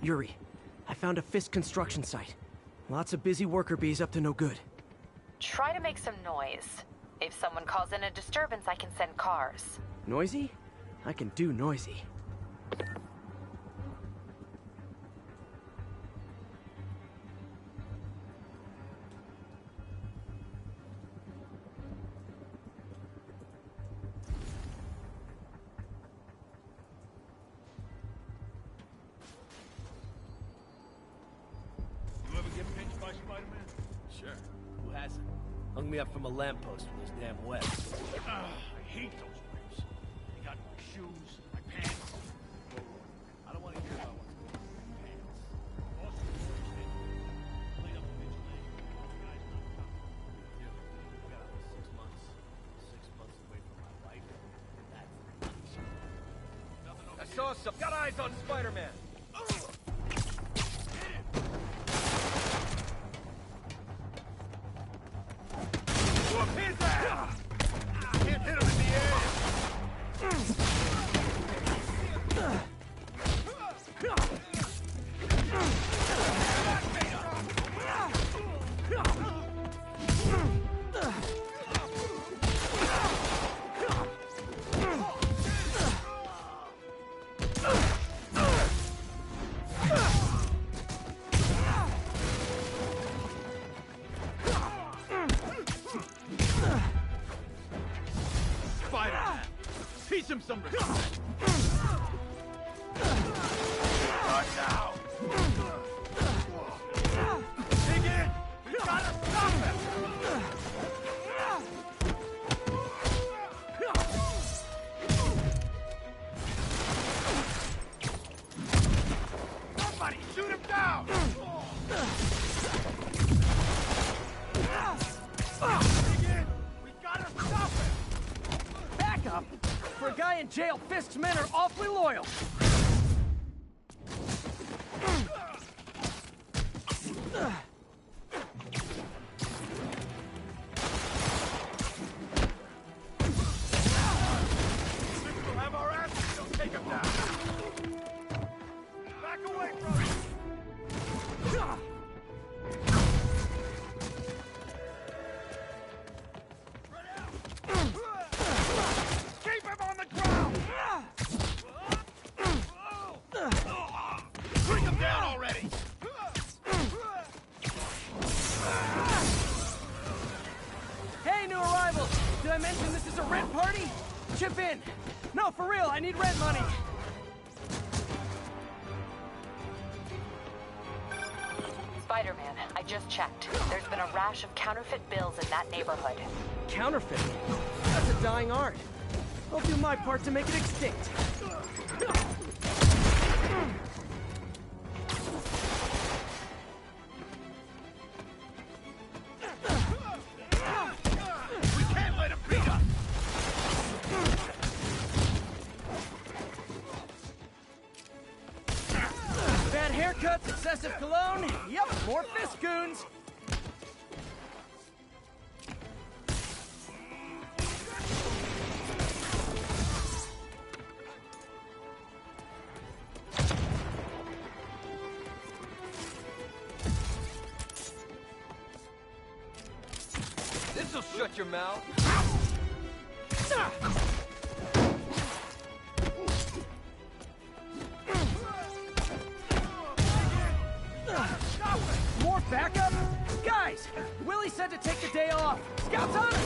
Yuri, I found a Fisk construction site. Lots of busy worker bees up to no good. Try to make some noise. If someone calls in a disturbance, I can send cars. Noisy? I can do noisy. Hung me up from a lamppost with his damn web. I hate those waves. They got my shoes, my pants. I don't want to hear about what's going on in my pants. Also, laid up a vigilante. Guys not coming. Dude, I got out 6 months. 6 months away from my wife. That's I saw some. Got eyes on Spider-Man. Teach him some respect. Not now. Dig in. We gotta stop him. Somebody shoot him down. Dig in. We gotta stop him. Back up! For a guy in jail, Fisk's men are awfully loyal. We'll have our asses. Don't take him down. Back away from him. Keep him on the ground! Bring him down already! Hey, new arrivals! Did I mention this is a rent party? Chip in! No, for real, I need rent money! Spider-Man, I just checked. There's been a rash of counterfeit bills in that neighborhood. Counterfeit? That's a dying art. I'll do my part to make it extinct. We can't let him beat us! Bad haircuts, excessive cologne. Yep, more Fisk goons. This'll shut your mouth. More backup? Guys, Willie said to take the day off. Scouts on it!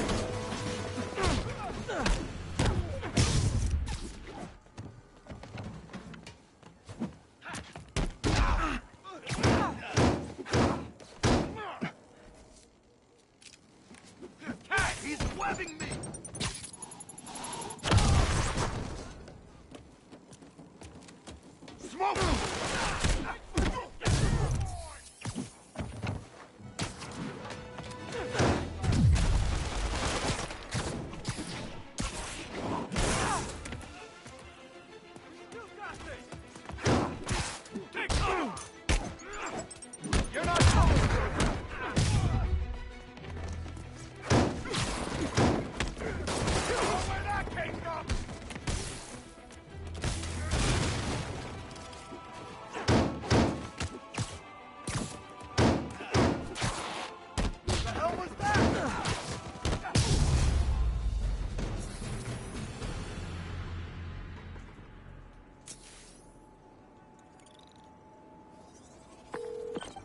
Cat, he's webbing me!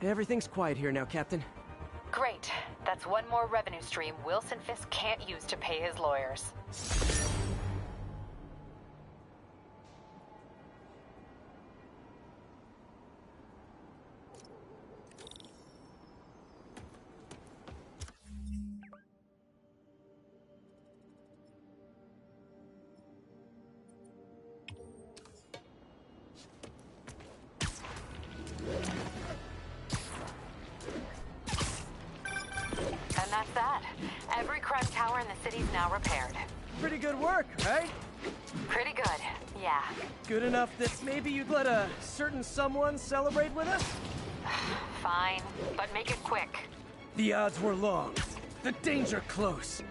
Everything's quiet here now, Captain. Great. That's one more revenue stream Wilson Fisk can't use to pay his lawyers. And that's that. Every crime tower in the city's now repaired. Pretty good work, right? Pretty good, yeah. Good enough that maybe you'd let a certain someone celebrate with us? Fine, but make it quick. The odds were long, the danger close.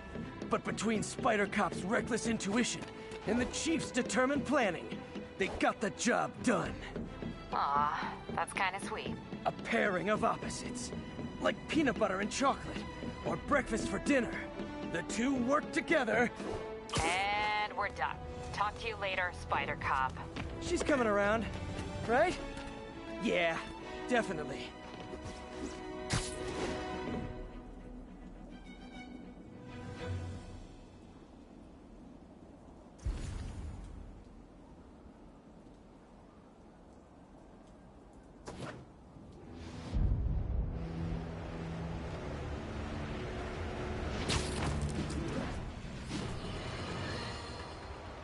But between Spider Cop's reckless intuition and the Chief's determined planning, they got the job done. Aw, that's kinda sweet. A pairing of opposites, like peanut butter and chocolate, or breakfast for dinner. The two work together. And we're done. Talk to you later, Spider Cop. She's coming around, right? Yeah, definitely.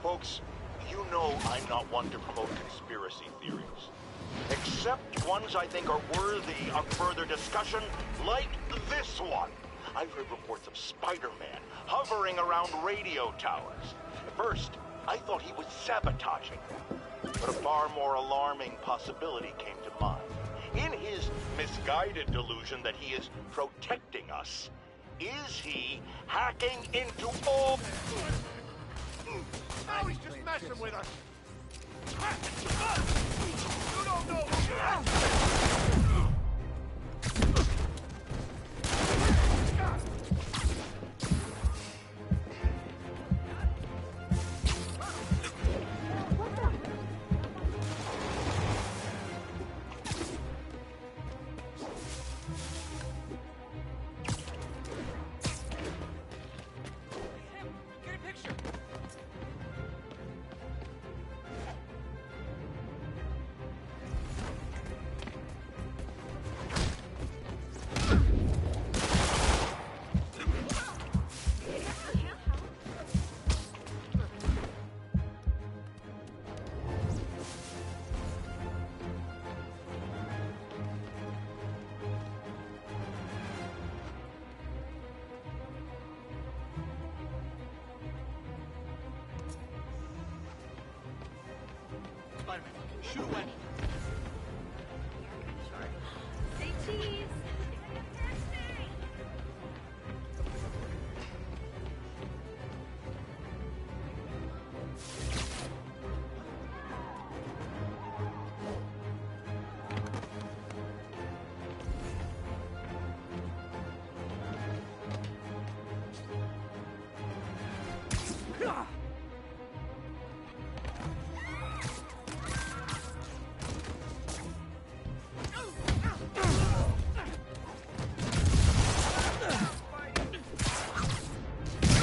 Folks, you know I'm not one to promote conspiracy theories. Except ones I think are worthy of further discussion, like this one. I've heard reports of Spider-Man hovering around radio towers. At first, I thought he was sabotaging them. But a far more alarming possibility came to mind. In his misguided delusion that he is protecting us, is he hacking into all... Now he's just messing with us. You don't know who you are. Get a picture. Spider-Man, shoot away. Say cheese.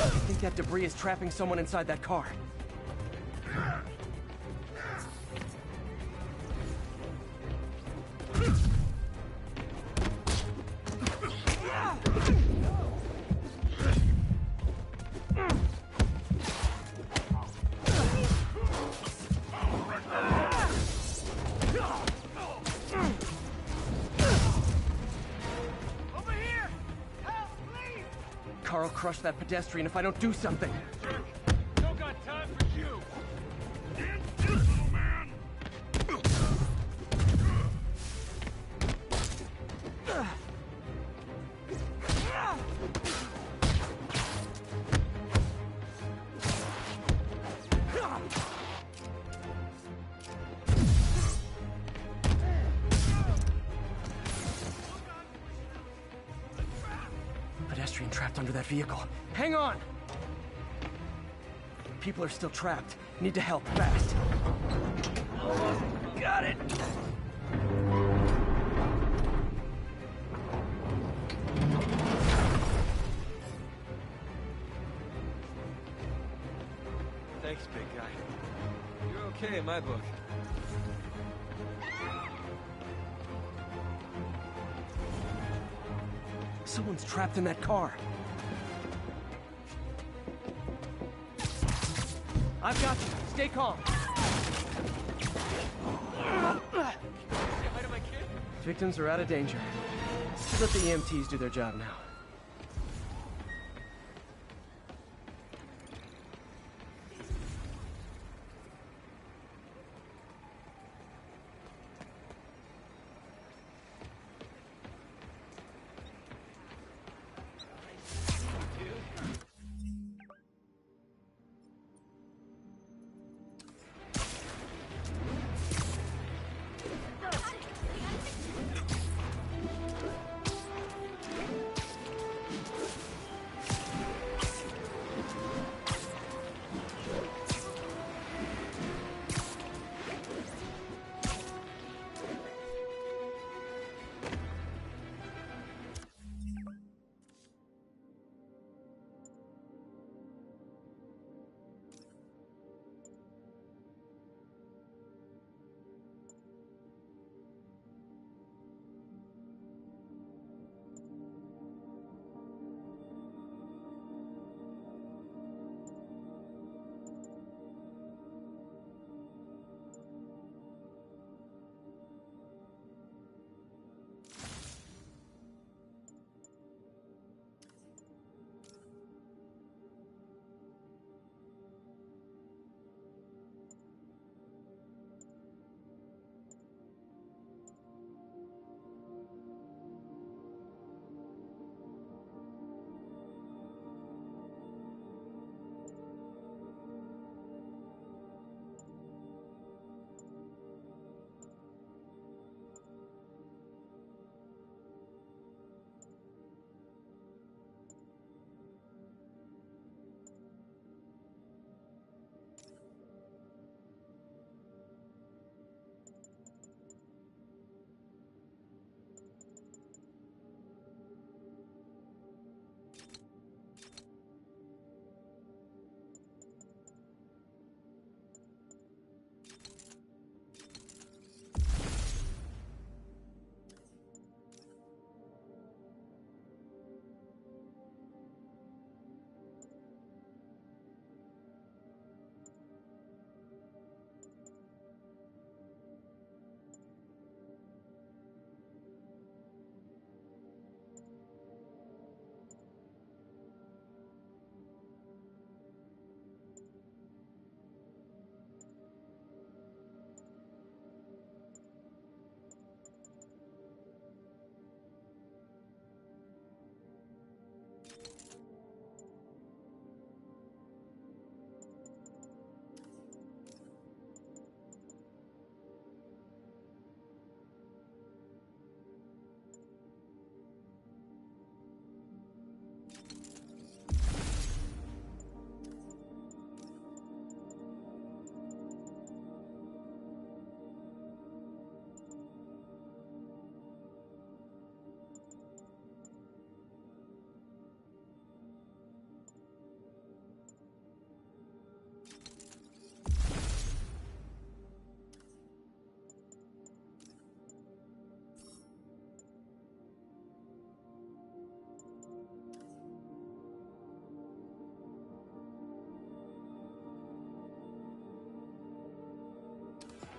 I think that debris is trapping someone inside that car. Over here! Help, please! Carl crushed that pedestrian if I don't do something. Don't got time for you. Little man. Pedestrian trapped under that vehicle. Hang on! People are still trapped. Need to help fast. Almost got it! Thanks, big guy. You're okay in my book. Someone's trapped in that car. I've got you. Stay calm. Say hi to my kid. Victims are out of danger. Let the EMTs do their job now.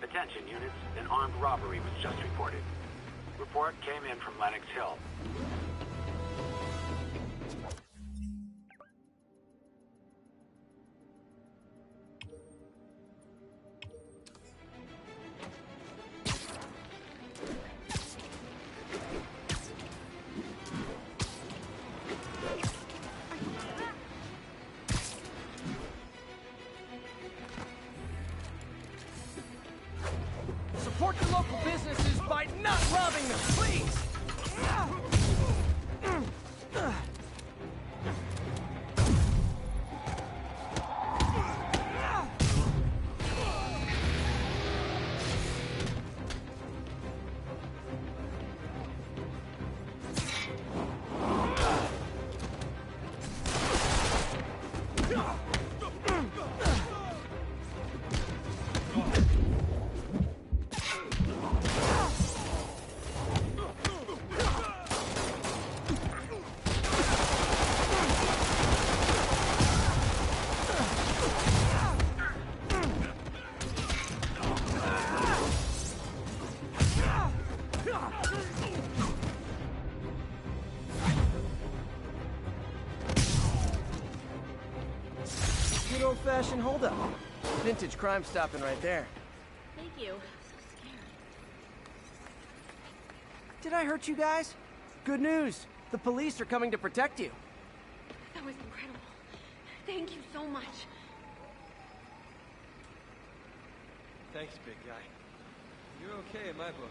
Attention units, an armed robbery was just reported. Report came in from Lenox Hill. Support your local businesses by not robbing them, please! old-fashioned holdup. Vintage crime stopping right there. Thank you. So scared. Did I hurt you guys? Good news. The police are coming to protect you. That was incredible. Thank you so much. Thanks, big guy. You're okay in my book.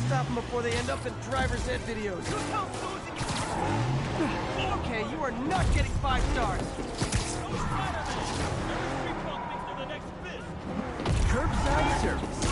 Stop them before they end up in driver's ed videos. Okay, you are not getting 5 stars. Curbside service.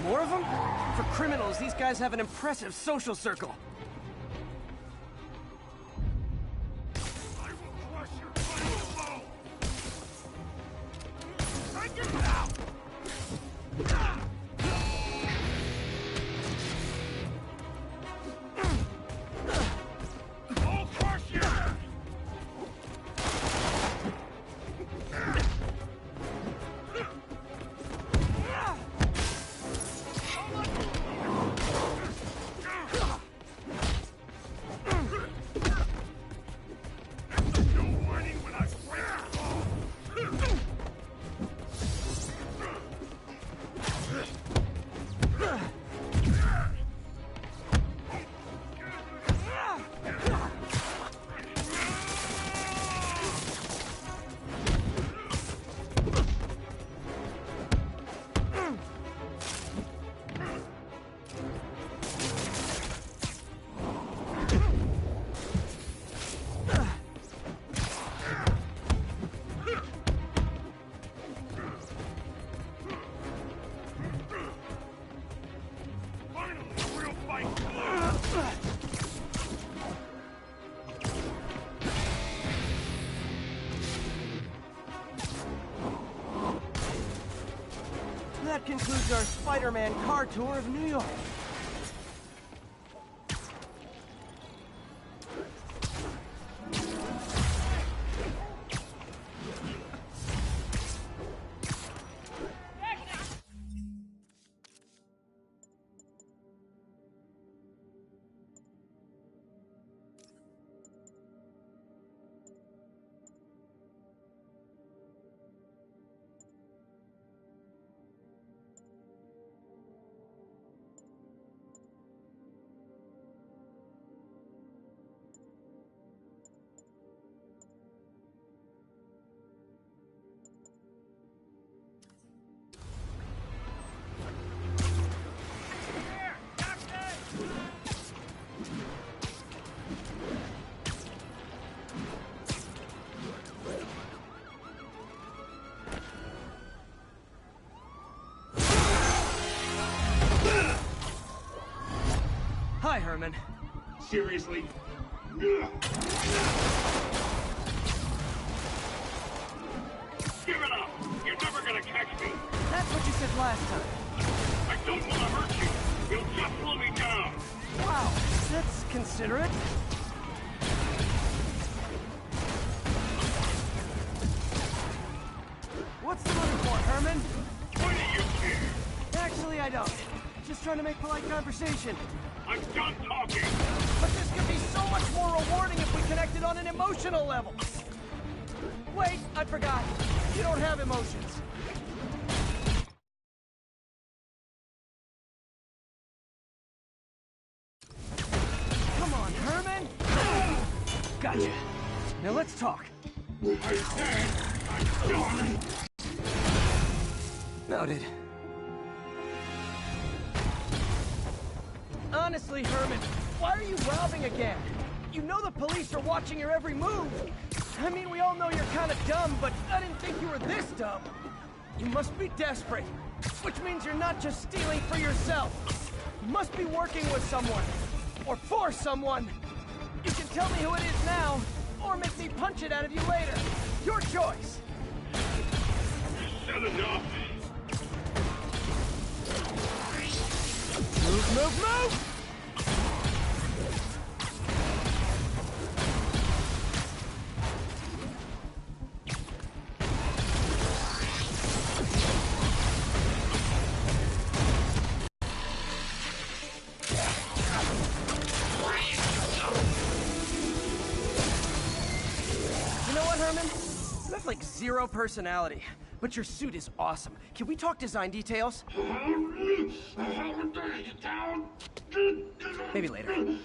More of them? For criminals, these guys have an impressive social circle. I will crush your final foe! Break it down! I'll crush you! That concludes our Spider-Man car tour of New York. Hi, Herman. Seriously? Give it up! You're never gonna catch me! That's what you said last time. I don't want to hurt you! You'll just slow me down! Wow, that's considerate. What's the looking for, Herman? Why do you care? Actually, I don't. Just trying to make polite conversation. I'm done talking! But this could be so much more rewarding if we connected on an emotional level. Wait, I forgot. You don't have emotions. Come on, Herman. Gotcha. Now let's talk. I said I'm done! Noted. Honestly, Herman, why are you robbing again? You know the police are watching your every move. I mean, we all know you're kind of dumb, but I didn't think you were this dumb. You must be desperate, which means you're not just stealing for yourself. You must be working with someone, or for someone. You can tell me who it is now, or make me punch it out of you later. Your choice. Said enough! Move, move, move! You know what, Herman? You have like zero personality, but your suit is awesome. Can we talk design details? Maybe later.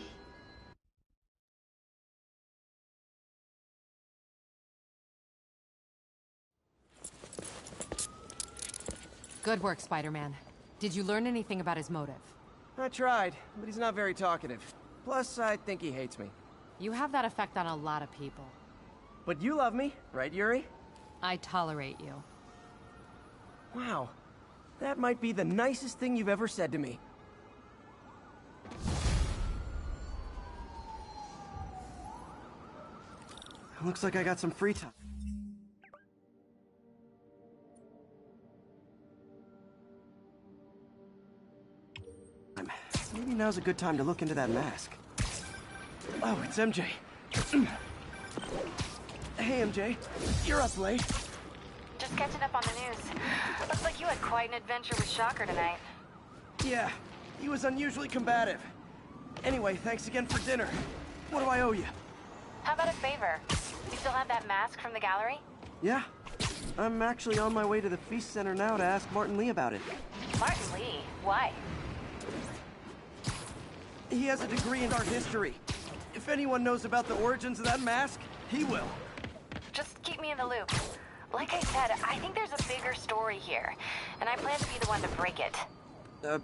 Good work, Spider-Man. Did you learn anything about his motive? I tried, but he's not very talkative. Plus, I think he hates me. You have that effect on a lot of people. But you love me, right, Yuri? I tolerate you. Wow. That might be the nicest thing you've ever said to me. Looks like I got some free time. Maybe now's a good time to look into that mask. Oh, it's MJ. Hey, MJ. You're up late. Just catching up on the news. Looks like you had quite an adventure with Shocker tonight. Yeah, he was unusually combative. Anyway, thanks again for dinner. What do I owe you? How about a favor? You still have that mask from the gallery? Yeah. I'm actually on my way to the Fisk Center now to ask Martin Lee about it. Martin Lee? Why? He has a degree in art history. If anyone knows about the origins of that mask, he will. Just keep me in the loop. Like I said, I think there's a bigger story here, and I plan to be the one to break it.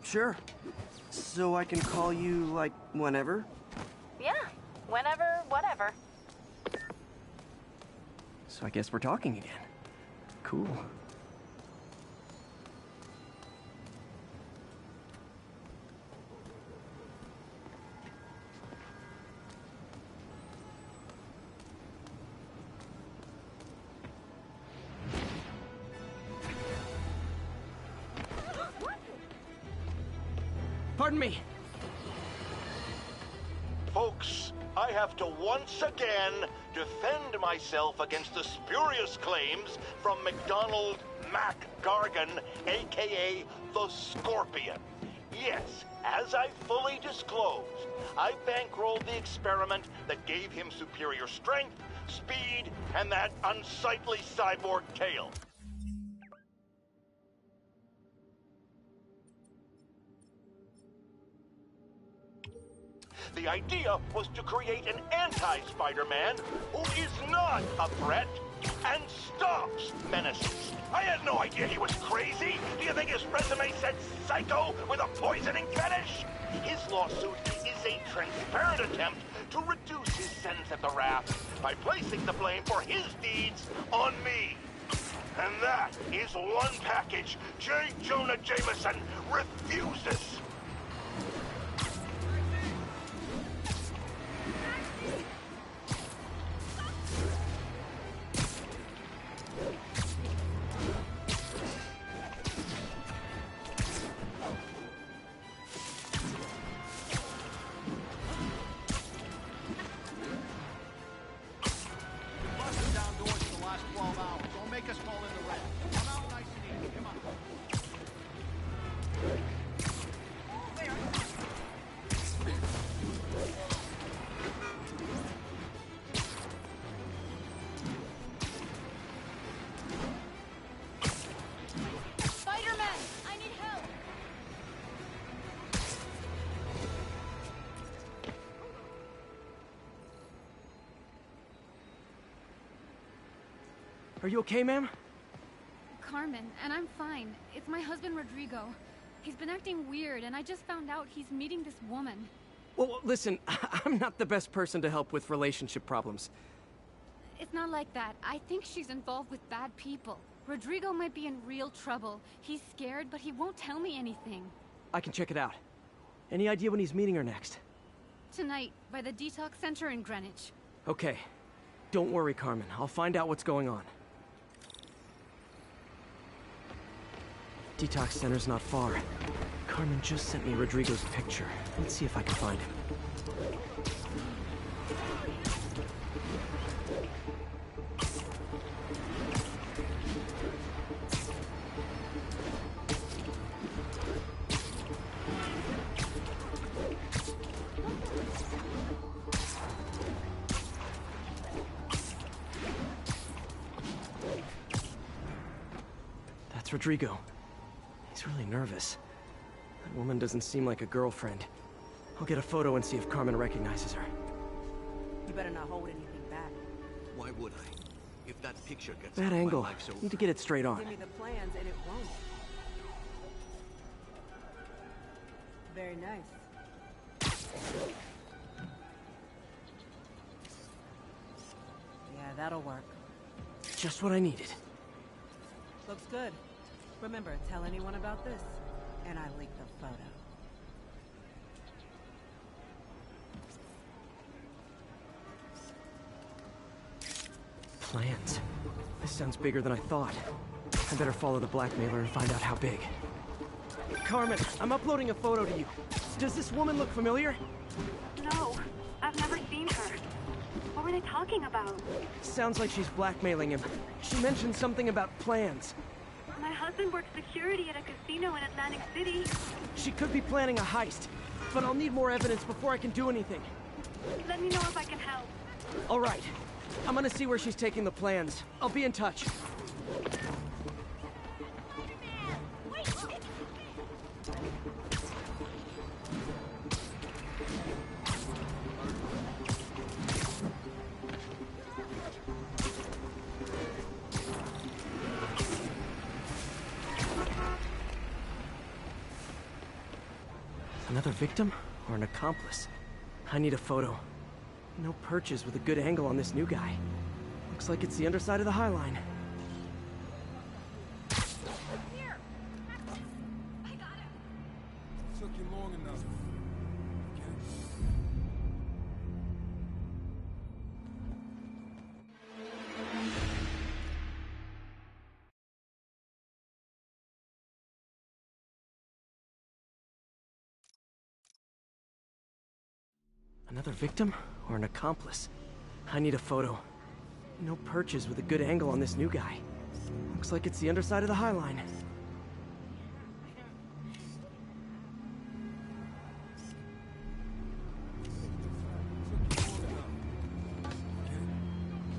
Sure. So I can call you, like, whenever? Yeah, whenever, whatever. So I guess we're talking again. Cool. Pardon me. Folks, I have to once again defend myself against the spurious claims from McDonald Mac Gargan, aka the Scorpion. Yes, as I fully disclosed, I bankrolled the experiment that gave him superior strength, speed, and that unsightly cyborg tail. The idea was to create an anti-Spider-Man who is not a threat and stops menaces. I had no idea he was crazy. Do you think his resume said psycho with a poisoning fetish? His lawsuit is a transparent attempt to reduce his sentence at the raft by placing the blame for his deeds on me. And that is one package J. Jonah Jameson refuses. Busted down doors for the last 12 hours. Don't make us call in the rest. Come out nice and easy. Come on. Spider-Man! I need help! Are you okay, ma'am? Carmen, and I'm fine. It's my husband, Rodrigo. He's been acting weird, and I just found out he's meeting this woman. Well, listen, I'm not the best person to help with relationship problems. It's not like that. I think she's involved with bad people. Rodrigo might be in real trouble. He's scared, but he won't tell me anything. I can check it out. Any idea when he's meeting her next? Tonight, by the detox center in Greenwich. Okay. Don't worry, Carmen. I'll find out what's going on. Detox center's not far. Carmen just sent me Rodrigo's picture. Let's see if I can find him. That's Rodrigo. He's really nervous. That woman doesn't seem like a girlfriend. I'll get a photo and see if Carmen recognizes her. You better not hold anything back. Why would I? If that picture gets That out, my angle. life's over. Need to get it straight on. Give me the plans and it won't. Very nice. Yeah, that'll work. Just what I needed. Looks good. Remember, tell anyone about this, and I leak the photo. Plans. This sounds bigger than I thought. I better follow the blackmailer and find out how big. Carmen, I'm uploading a photo to you. Does this woman look familiar? No, I've never seen her. What were they talking about? Sounds like she's blackmailing him. She mentioned something about plans. My husband works security at a casino in Atlantic City. She could be planning a heist, but I'll need more evidence before I can do anything. Let me know if I can help. All right. I'm gonna see where she's taking the plans. I'll be in touch. Another victim or an accomplice? I need a photo. No perches with a good angle on this new guy. Looks like it's the underside of the High Line. Another victim or an accomplice? I need a photo. No perches with a good angle on this new guy. Looks like it's the underside of the High Line.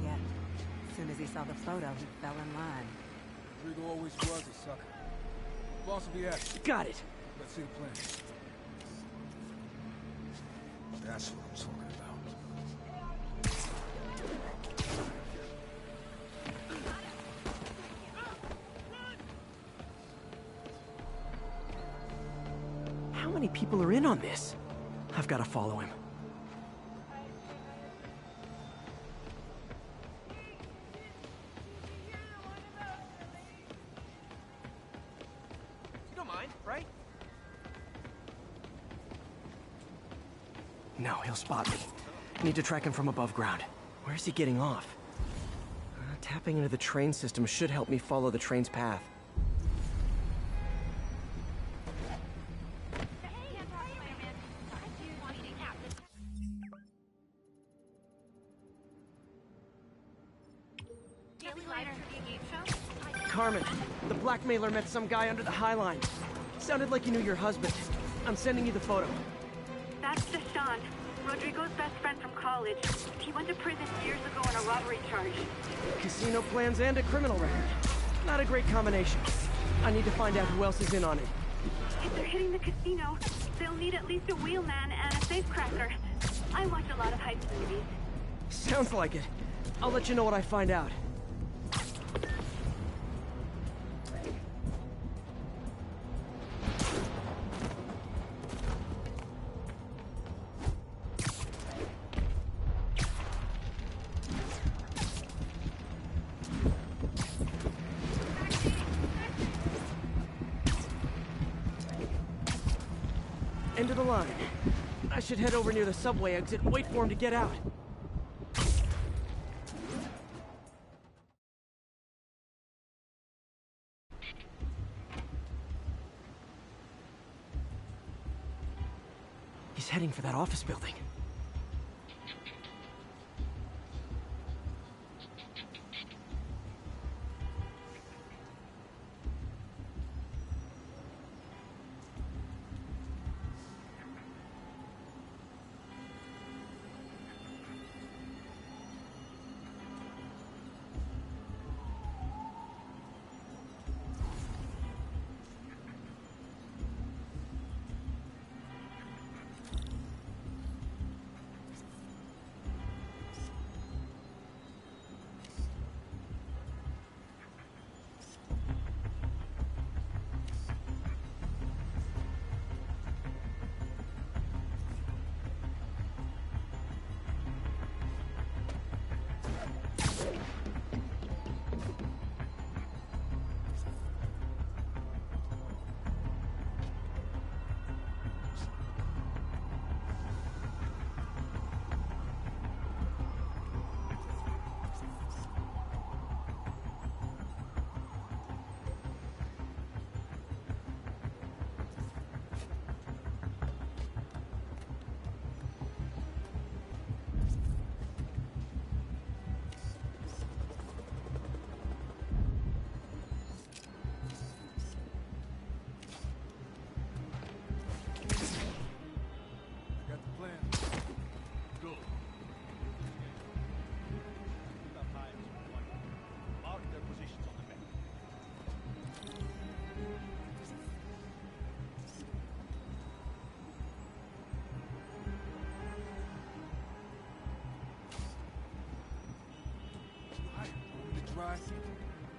Yeah. As soon as he saw the photo, he fell in line. Rodrigo always was a sucker. Boss will be after. Got it. Let's see the plan. That's what I'm talking about. How many people are in on this? I've got to follow him. You don't mind, right? No, he'll spot me. I need to track him from above ground. Where's he getting off? Tapping into the train system should help me follow the train's path. Carmen, the blackmailer met some guy under the High Line. Sounded like he knew your husband. I'm sending you the photo. That's Deshaun, Rodrigo's best friend from college. He went to prison years ago on a robbery charge. Casino plans and a criminal record. Not a great combination. I need to find out who else is in on it. If they're hitting the casino, they'll need at least a wheelman and a safecracker. I watch a lot of heist movies. Sounds like it. I'll let you know what I find out. End of the line. I should head over near the subway exit and wait for him to get out. He's heading for that office building.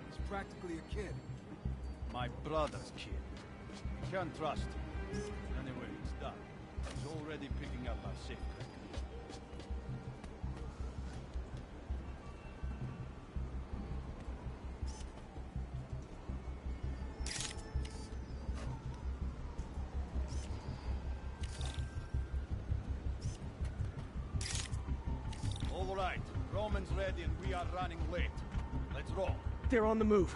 He's practically a kid. My brother's kid. Can't trust him. Anyway, it's done. He's already picking up our safecracker. All right, Roman's ready and we are running late. Let's roll. They're on the move.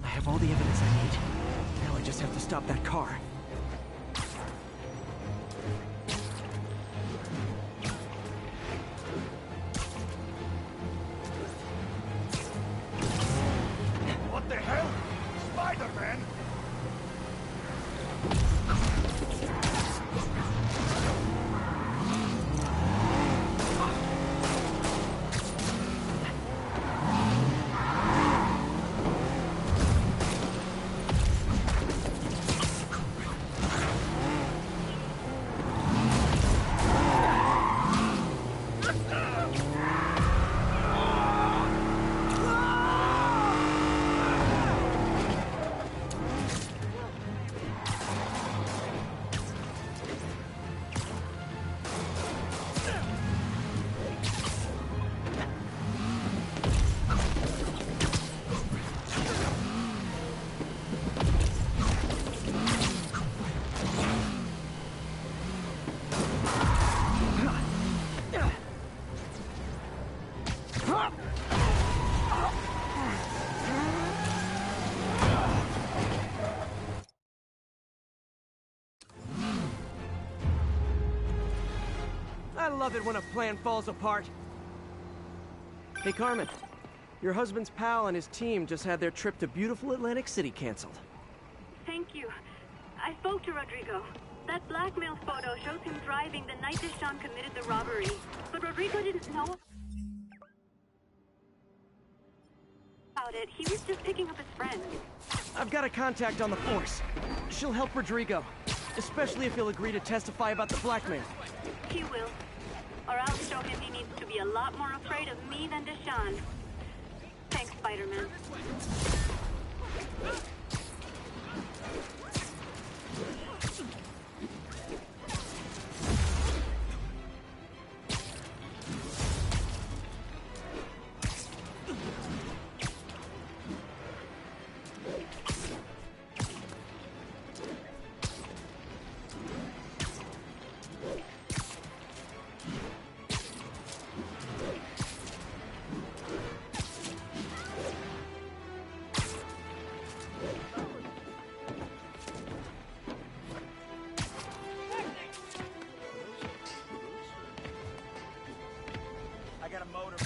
I have all the evidence I need. Now I just have to stop that car. What the hell? Spider-Man? I love it when a plan falls apart. Hey, Carmen. Your husband's pal and his team just had their trip to beautiful Atlantic City canceled. Thank you. I spoke to Rodrigo. That blackmail photo shows him driving the night Deshaun committed the robbery. But Rodrigo didn't know about it. He was just picking up his friend. I've got a contact on the force. She'll help Rodrigo, especially if he'll agree to testify about the blackmail. He will. Or I'll show him he needs to be a lot more afraid of me than Deshaun. Thanks, Spider-Man. I got a motor.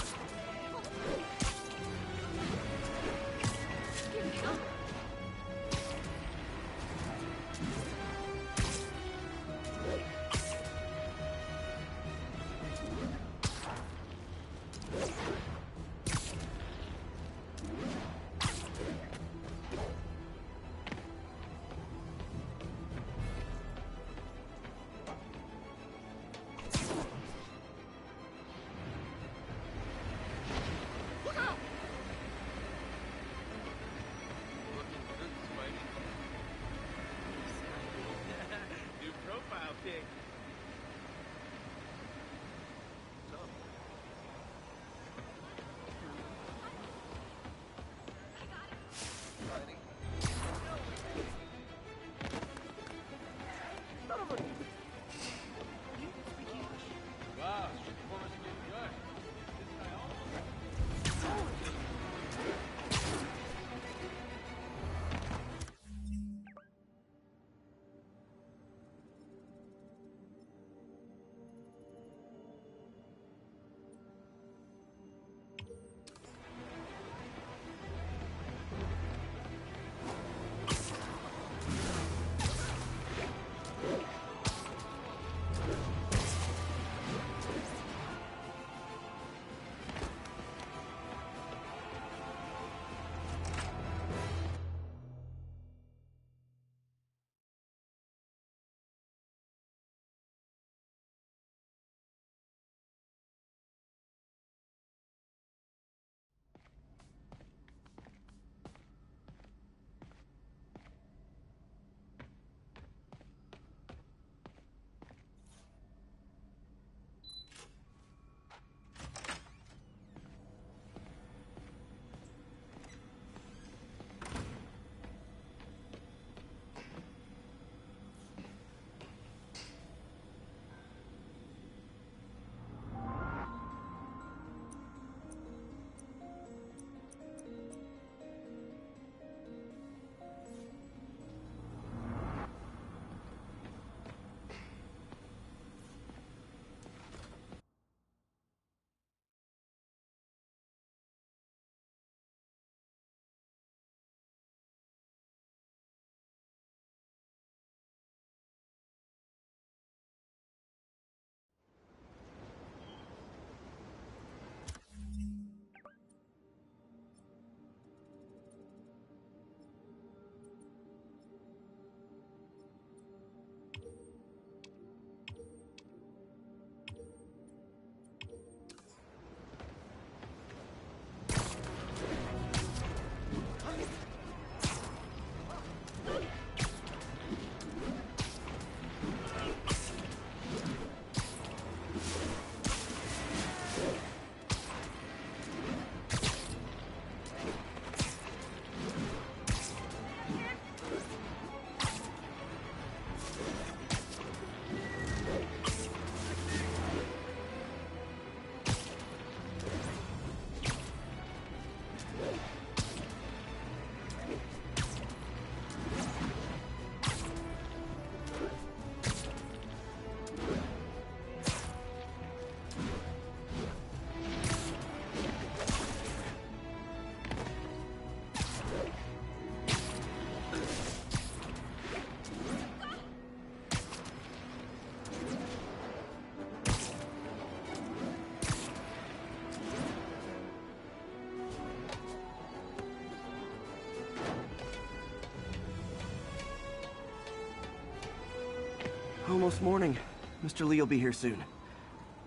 almost morning. Mr. Lee will be here soon.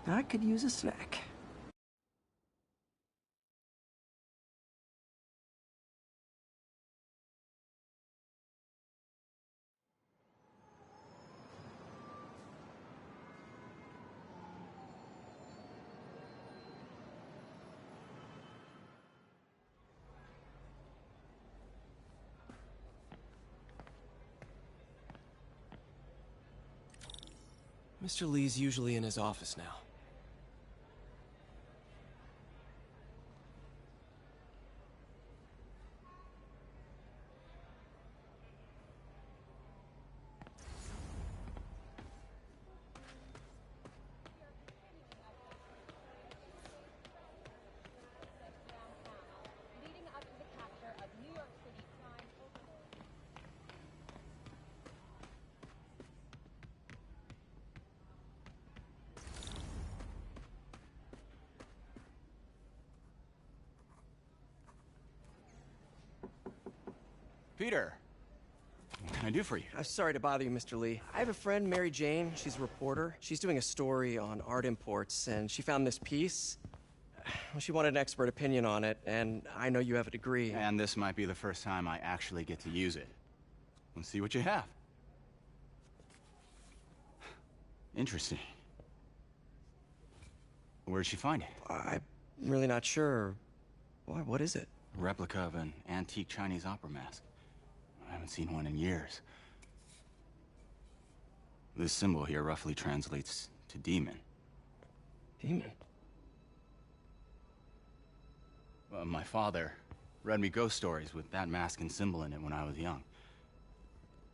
I could use a snack. Mr. Lee's usually in his office now. Peter, what can I do for you? Sorry to bother you, Mr. Lee. I have a friend, Mary Jane. She's a reporter. She's doing a story on art imports, and she found this piece. Well, she wanted an expert opinion on it, and I know you have a degree. And this might be the first time I actually get to use it. Let's see what you have. Interesting. Where'd she find it? I'm really not sure. Why, what is it? A replica of an antique Chinese opera mask. I haven't seen one in years. This symbol here roughly translates to demon. Demon? My father read me ghost stories with that mask and symbol in it when I was young.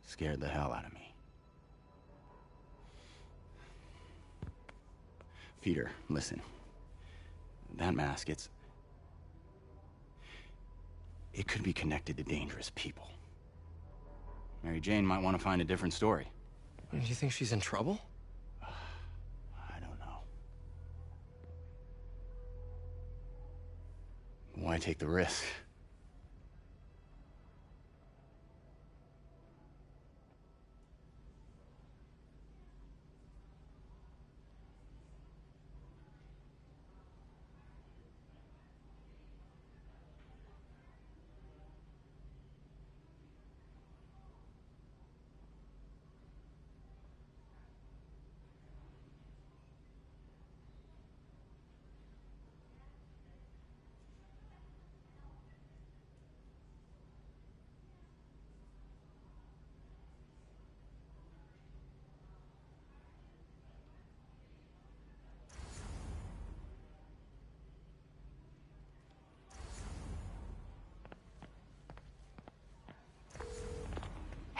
Scared the hell out of me. Peter, listen. That mask, it could be connected to dangerous people. Mary Jane might want to find a different story. Do you think she's in trouble? I don't know. Why take the risk?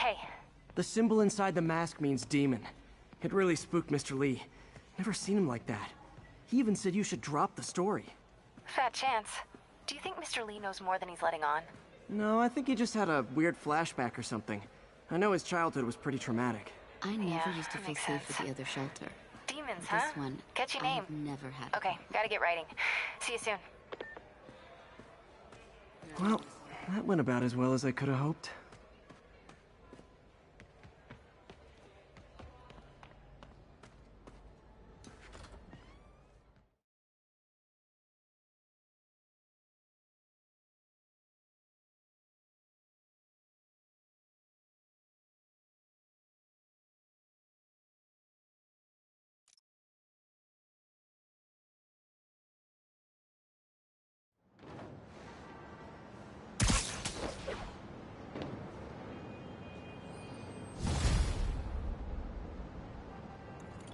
Hey. The symbol inside the mask means demon. It really spooked Mr. Lee. Never seen him like that. He even said you should drop the story. Fat chance. Do you think Mr. Lee knows more than he's letting on? No, I think he just had a weird flashback or something. I know his childhood was pretty traumatic. I never used to that feel makes safe sense. at the other shelter. Demons, This huh? one, Catchy name. I've never had. Okay, gotta get writing. See you soon. Well, that went about as well as I could have hoped.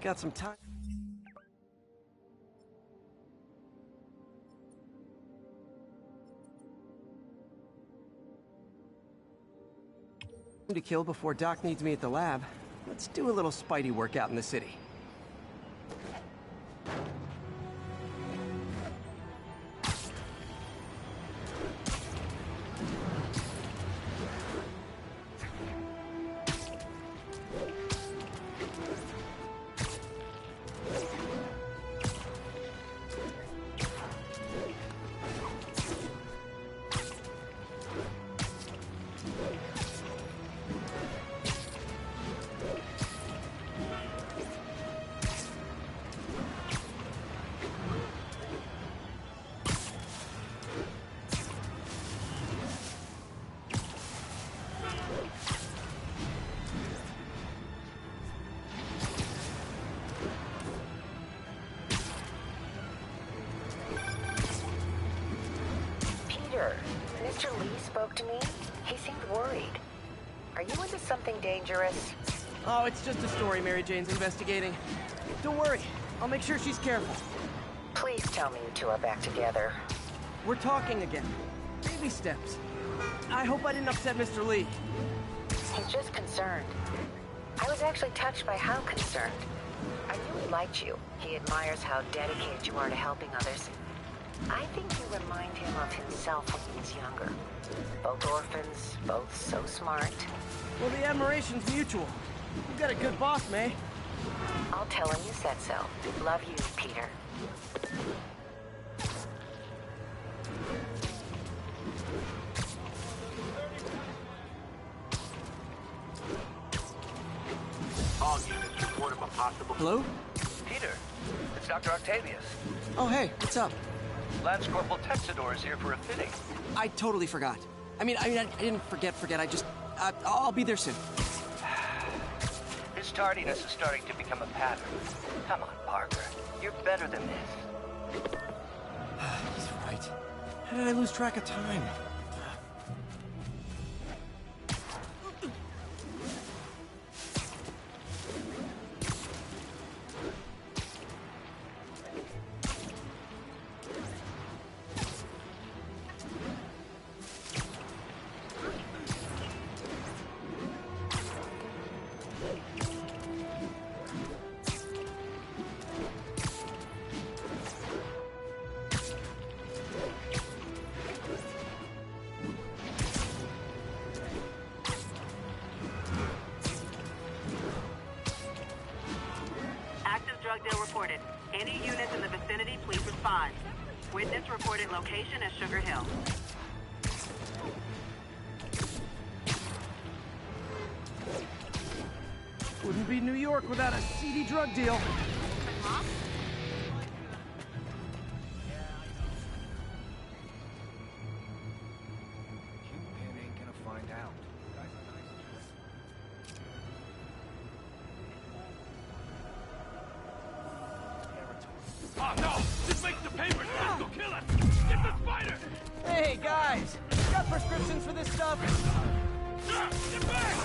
Got some time. To kill before Doc needs me at the lab. Let's do a little Spidey workout in the city. Peter, Mr. Lee spoke to me. He seemed worried. Are you into something dangerous? Oh, it's just a story Mary Jane's investigating. Don't worry, I'll make sure she's careful. Please tell me you two are back together. We're talking again. Baby steps. I hope I didn't upset Mr. Lee. He's just concerned. I was actually touched by how concerned. I knew he liked you. He admires how dedicated you are to helping others. I think you remind him of himself when he was younger. Both orphans, both so smart. Well, the admiration's mutual. You've got a good boss, May. I'll tell him you said so. Love you, Peter. All units report of a possible... Hello? Peter, it's Dr. Octavius. Oh, hey, what's up? Lance Corporal Texador is here for a fitting. I totally forgot. I didn't forget. I'll be there soon. His tardiness is starting to become a pattern. Come on, Parker. You're better than this. He's right. How did I lose track of time? Drug deal reported. Any units in the vicinity, please respond. Witness reported location as Sugar Hill. Wouldn't be New York without a seedy drug deal. Kingpin ain't gonna find out. Oh no! This makes the papers! Let's go kill us! Get the spider! Hey, guys! Got prescriptions for this stuff? Get back!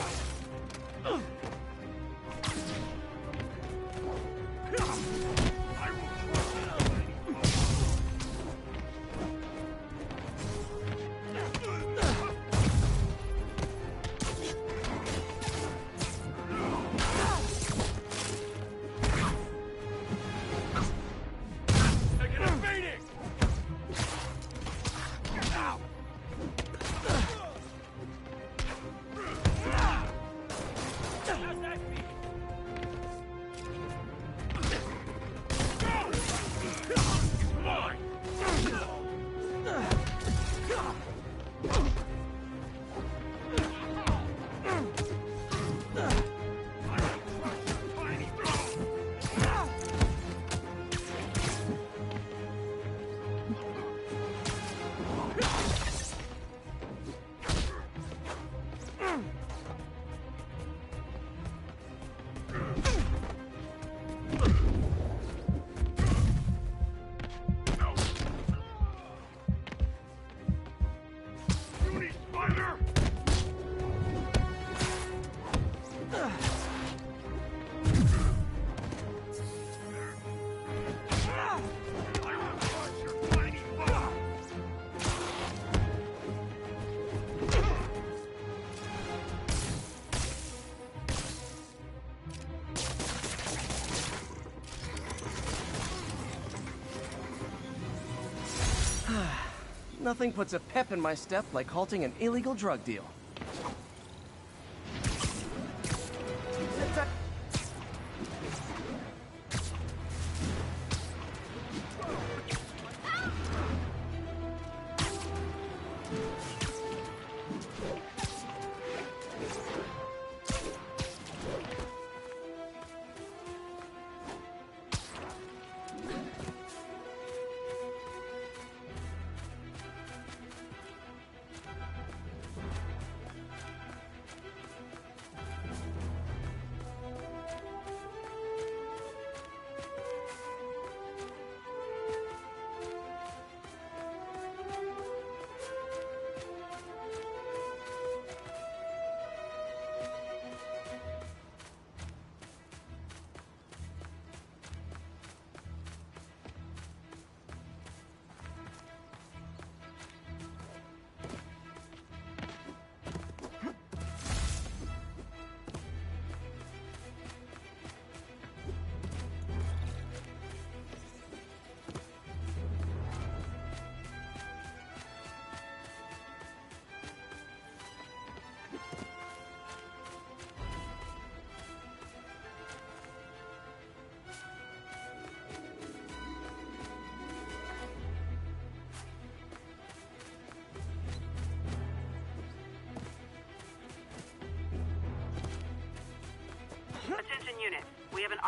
Nothing puts a pep in my step like halting an illegal drug deal.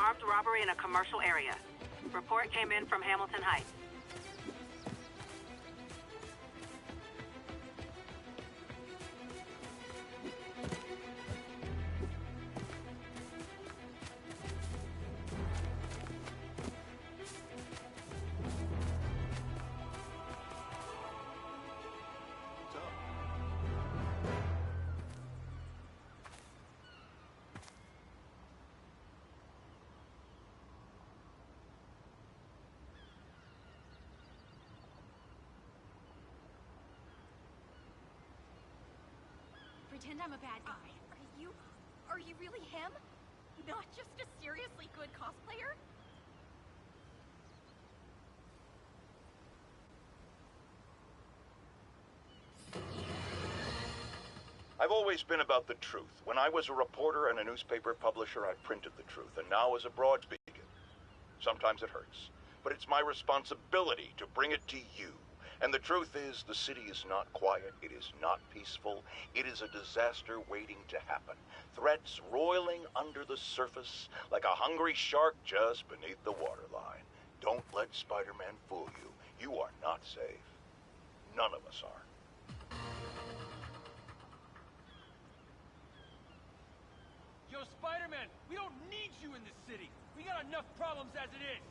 armed robbery in a commercial area. Report came in from Hamilton Heights. Pretend I'm a bad guy. Are you really him? Not just a seriously good cosplayer? I've always been about the truth. When I was a reporter and a newspaper publisher, I printed the truth. And now as a broad beacon, sometimes it hurts. But it's my responsibility to bring it to you. And the truth is, the city is not quiet, it is not peaceful, it is a disaster waiting to happen. Threats roiling under the surface like a hungry shark just beneath the waterline. Don't let Spider-Man fool you. You are not safe. None of us are. Yo, Spider-Man, we don't need you in this city. We got enough problems as it is.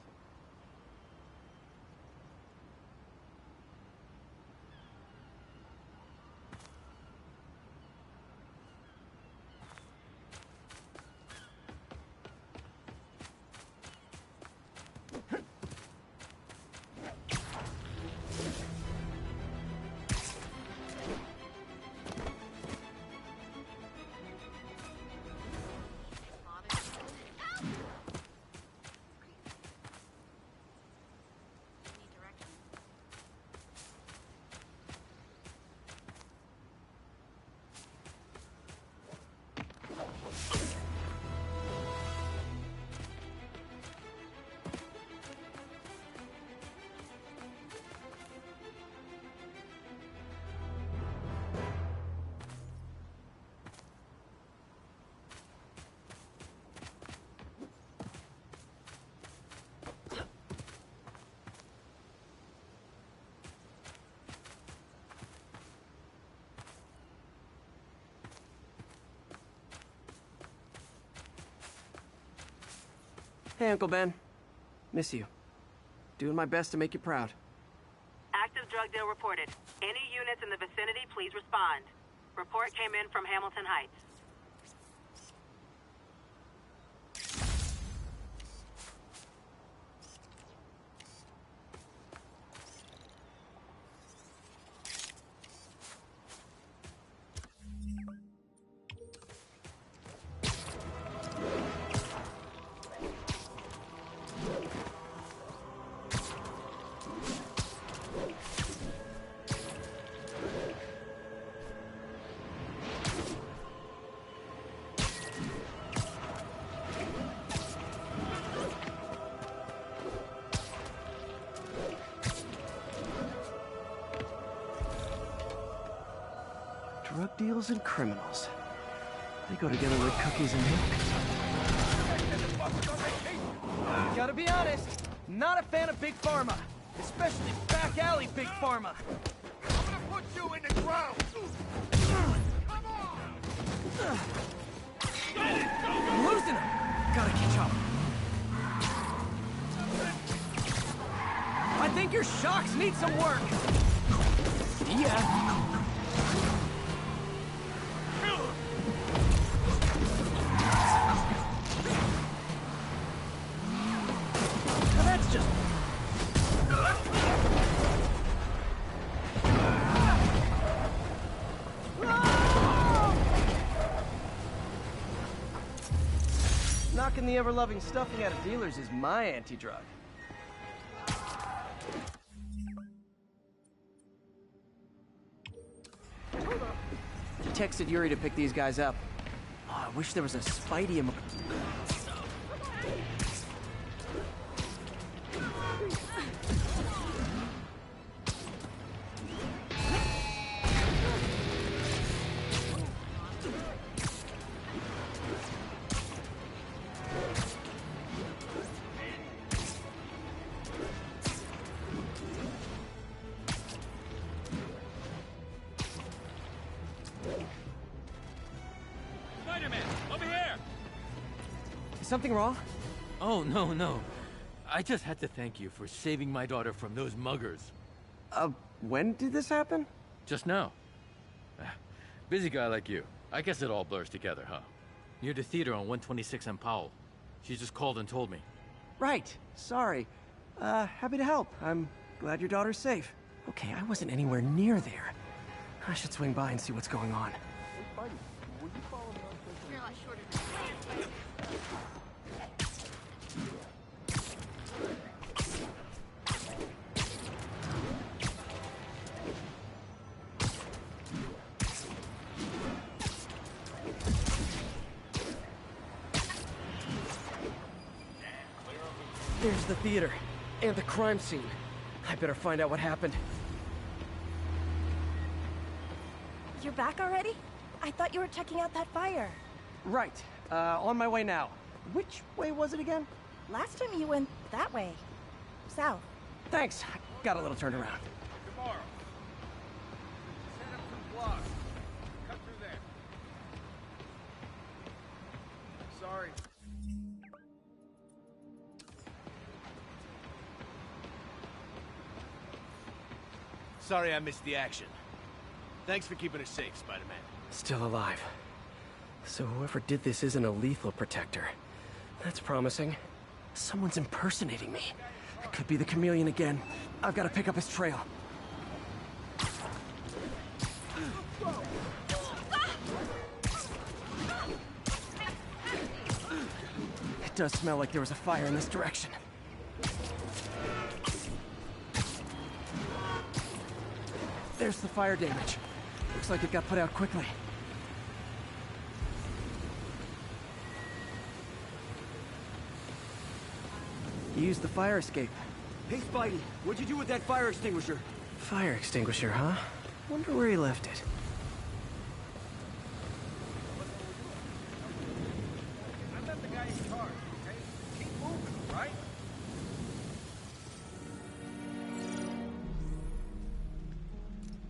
Hey, Uncle Ben. Miss you. Doing my best to make you proud. Active drug deal reported. Any units in the vicinity, please respond. Report came in from Hamilton Heights. Drug deals and criminals. They go together like cookies and milk. Gotta be honest, not a fan of Big Pharma. Especially back alley Big Pharma. I'm gonna put you in the ground! Come on! I'm losing him! Gotta catch up. I think your shocks need some work. Yeah. Knocking the ever-loving stuffing out of dealers is my anti-drug. Texted Yuri to pick these guys up. Oh, I wish there was a Spidey emoji. something wrong? Oh, no. I just had to thank you for saving my daughter from those muggers. When did this happen? Just now. Busy guy like you. I guess it all blurs together, huh? Near the theater on 126 and Powell. She just called and told me. Right. Sorry. Happy to help. I'm glad your daughter's safe. Okay, I wasn't anywhere near there. I should swing by and see what's going on. You're a lot shorter than There's the theater, and the crime scene. I better find out what happened. You're back already? I thought you were checking out that fire. Right. On my way now. Which way was it again? Last time you went that way. South. Thanks. I got a little turned around. Tomorrow. Just head up some blocks. Cut through there. Sorry. Sorry I missed the action. Thanks for keeping us safe, Spider-Man. Still alive. So whoever did this isn't a lethal protector. That's promising. Someone's impersonating me. It could be the chameleon again. I've got to pick up his trail. It does smell like there was a fire in this direction. There's the fire damage. Looks like it got put out quickly. You used the fire escape. Hey, Spidey, what'd you do with that fire extinguisher? Fire extinguisher, huh? Wonder where he left it. I'm not the guy in charge, okay? Keep moving, right?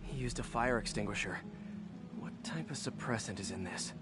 He used a fire extinguisher. What type of suppressant is in this?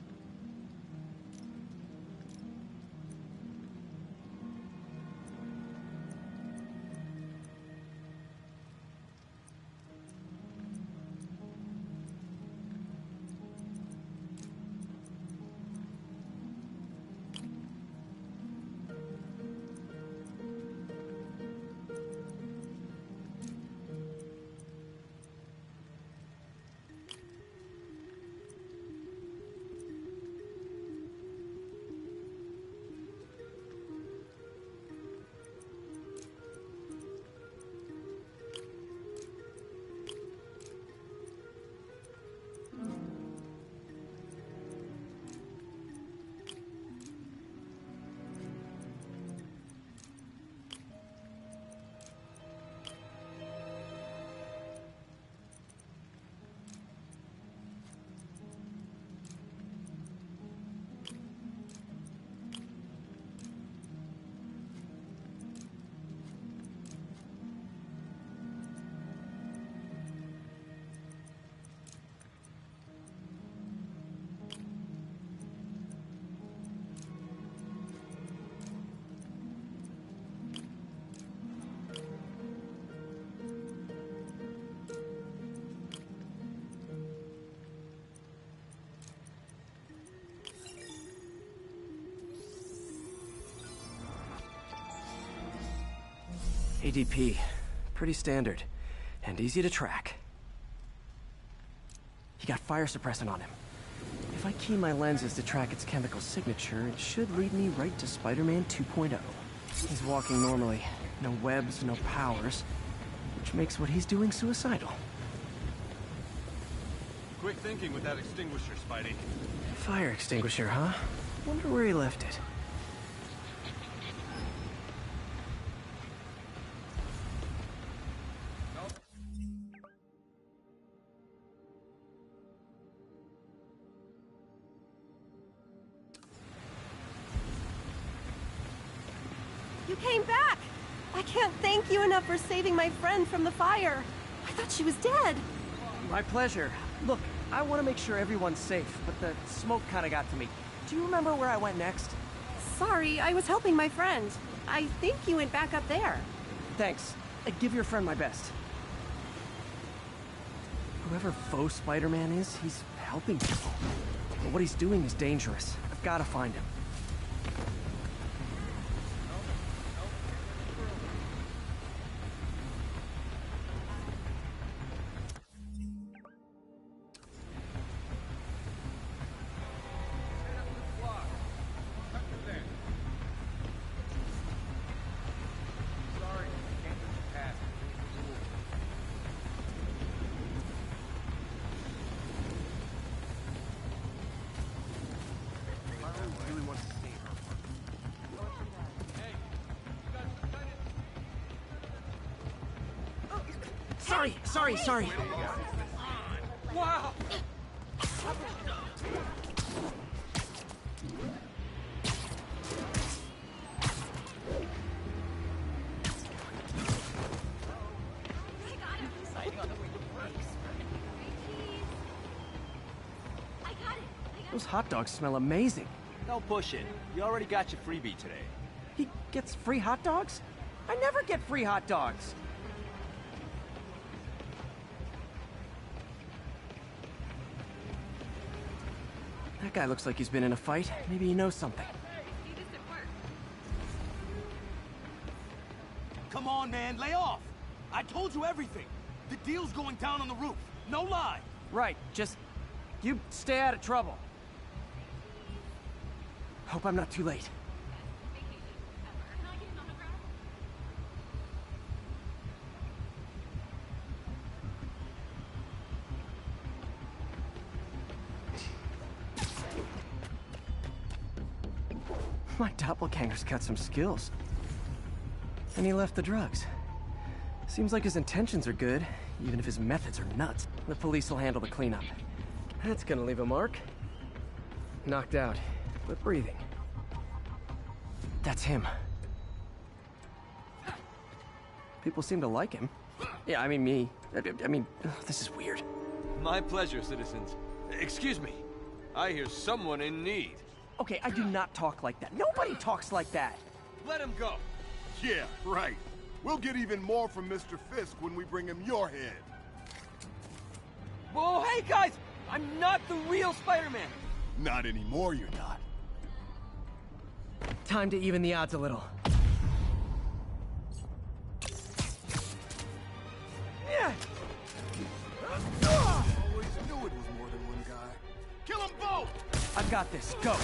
ADP. Pretty standard. And easy to track. He got fire suppressant on him. If I key my lenses to track its chemical signature, it should lead me right to Spider-Man 2.0. He's walking normally. No webs, no powers. Which makes what he's doing suicidal. Quick thinking with that extinguisher, Spidey. Fire extinguisher, huh? Wonder where he left it. You came back! I can't thank you enough for saving my friend from the fire. I thought she was dead. My pleasure. Look, I want to make sure everyone's safe, but the smoke kind of got to me. Do you remember where I went next? Sorry, I was helping my friend. I think you went back up there. Thanks. Give your friend my best. Whoever faux Spider-Man is, he's helping people. But what he's doing is dangerous. I've got to find him. Sorry. Wow! Those hot dogs smell amazing. Don't push it. You already got your freebie today. He gets free hot dogs? I never get free hot dogs. That guy looks like he's been in a fight. Maybe he knows something. Come on, man, lay off! I told you everything. The deal's going down on the roof. No lie. Right, just... you stay out of trouble. Hope I'm not too late. My doppelganger's got some skills. And he left the drugs. Seems like his intentions are good, even if his methods are nuts. The police will handle the cleanup. That's gonna leave a mark. Knocked out, but breathing. That's him. People seem to like him. Yeah, I mean me. I mean, this is weird. My pleasure, citizens. Excuse me. I hear someone in need. Okay, I do not talk like that. Nobody talks like that. Let him go. Yeah, right. We'll get even more from Mr. Fisk when we bring him your head. Whoa, hey guys! I'm not the real Spider-Man! Not anymore, you're not. Time to even the odds a little. Yeah. Always knew it was more than one guy. Kill them both! I've got this. Go.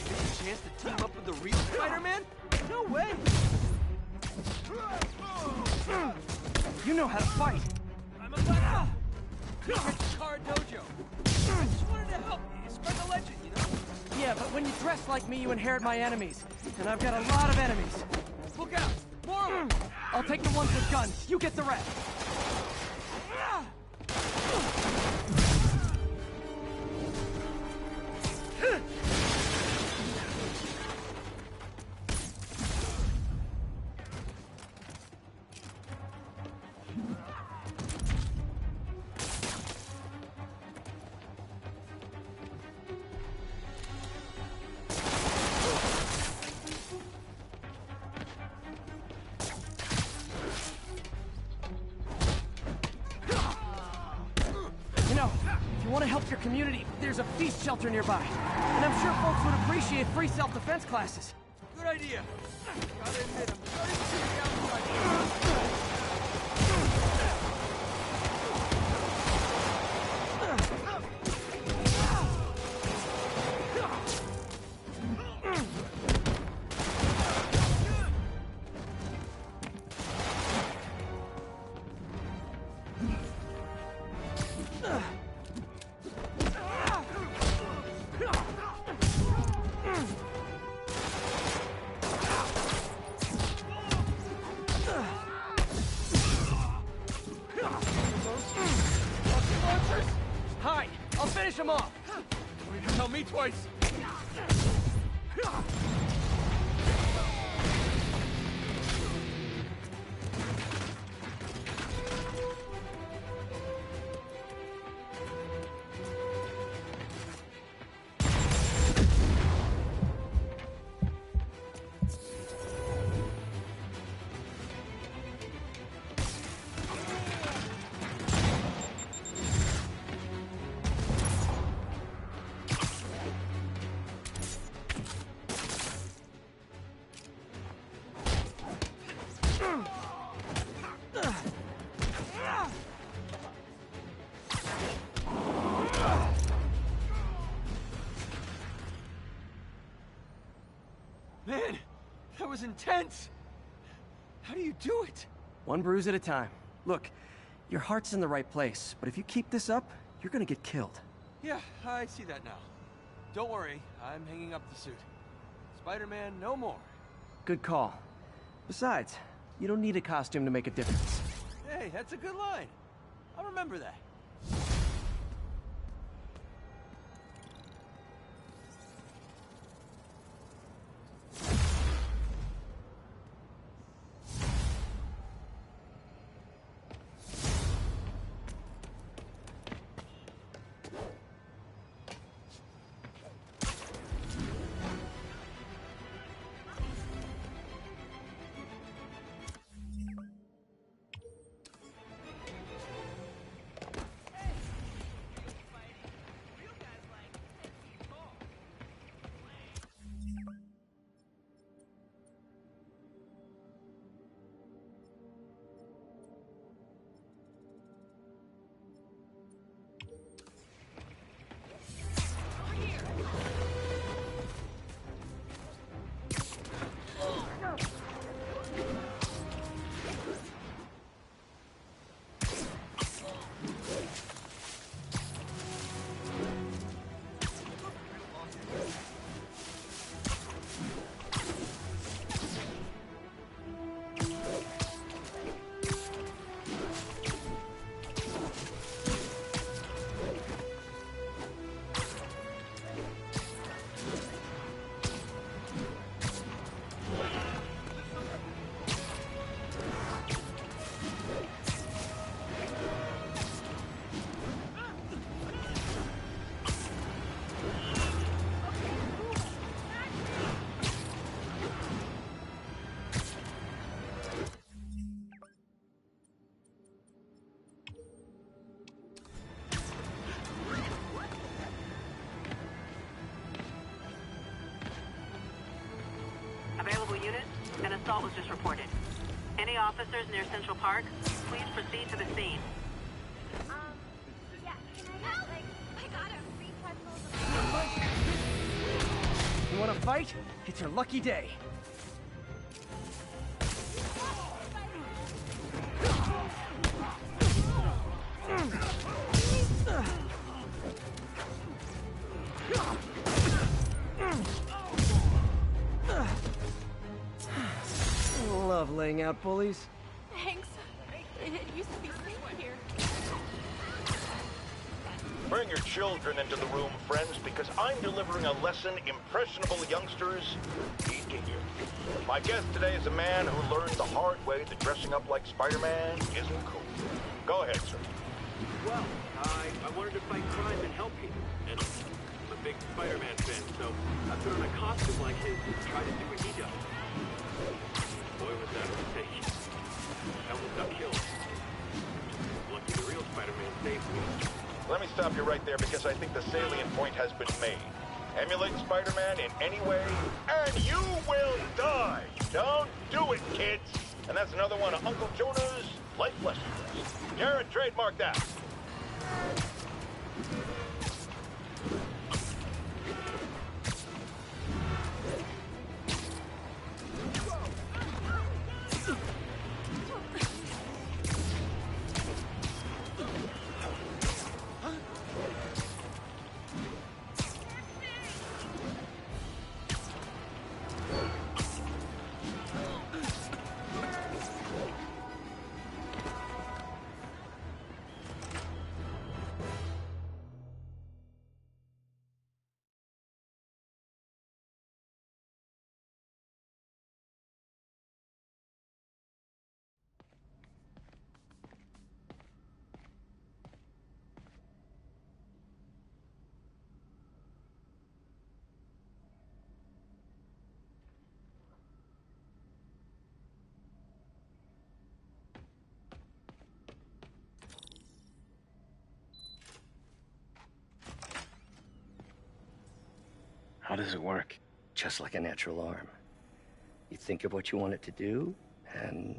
Any chance to team up with the real Spider-Man? No way! You know how to fight. I'm a fighter! Car dojo. I just wanted to help you. Spread the legend, you know? Yeah, but when you dress like me, you inherit my enemies. And I've got a lot of enemies. Look out! More of them! I'll take the ones with guns. You get the rest. Your community, there's a feast shelter nearby. And I'm sure folks would appreciate free self-defense classes. Good idea. Gotta admit, I'm starting to see the outside. Finish him off! Tell me twice! Man, that was intense! How do you do it? One bruise at a time. Look, your heart's in the right place, but if you keep this up, you're gonna get killed. Yeah, I see that now. Don't worry, I'm hanging up the suit. Spider-Man no more. Good call. Besides, you don't need a costume to make a difference. Hey, that's a good line. I'll remember that. Available units, an assault was just reported. Any officers near Central Park, please proceed to the scene. Yeah, can I get, I got a free pretzel. You wanna fight? It's your lucky day. Love laying out bullies. Thanks. It used to be safe here. Bring your children into the room, friends, because I'm delivering a lesson impressionable youngsters need to hear. My guest today is a man who learned the hard way that dressing up like Spider-Man isn't cool. Go ahead, sir. Well, I wanted to fight crime and help people. And I'm a big Spider-Man fan, so I put on a costume like his and tried to do what he does. Boy, was that a mistake. I almost got killed. Lucky the real Spider-Man saved me. Let me stop you right there because I think the salient point has been made. Emulate Spider-Man in any way, and you will die! Don't do it, kids! And that's another one of Uncle Jonah's life lessons. Jared, trademark that. How does it work? Just like a natural arm. You think of what you want it to do, and...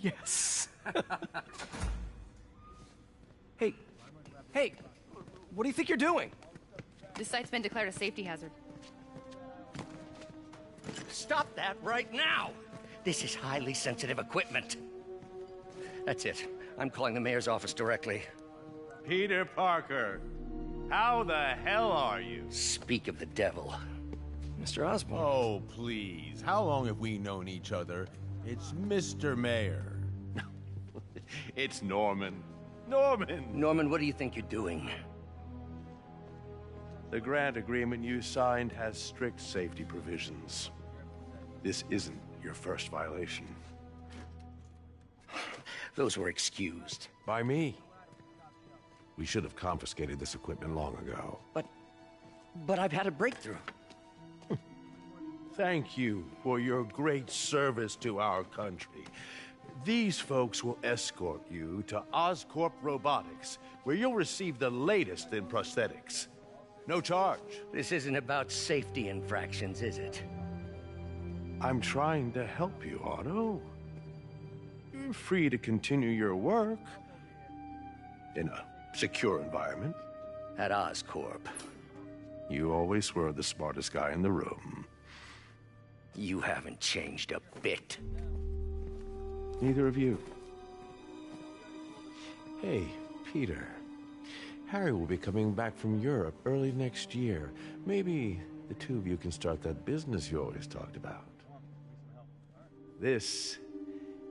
Yes. Hey, what do you think you're doing? This site's been declared a safety hazard. Stop that right now! This is highly sensitive equipment. That's it. I'm calling the mayor's office directly. Peter Parker, how the hell are you? Speak of the devil. Mr. Osborn. Oh, please. How long have we known each other? It's Mr. Mayor. It's Norman. Norman! Norman, what do you think you're doing? The grant agreement you signed has strict safety provisions. This isn't your first violation. Those were excused. By me. We should have confiscated this equipment long ago. But I've had a breakthrough. Thank you for your great service to our country. These folks will escort you to Oscorp Robotics, where you'll receive the latest in prosthetics. No charge. This isn't about safety infractions, is it? I'm trying to help you, Otto. You're free to continue your work in a secure environment. At Oscorp. You always were the smartest guy in the room. You haven't changed a bit. Neither of you. Hey, Peter. Harry will be coming back from Europe early next year. Maybe the two of you can start that business you always talked about. This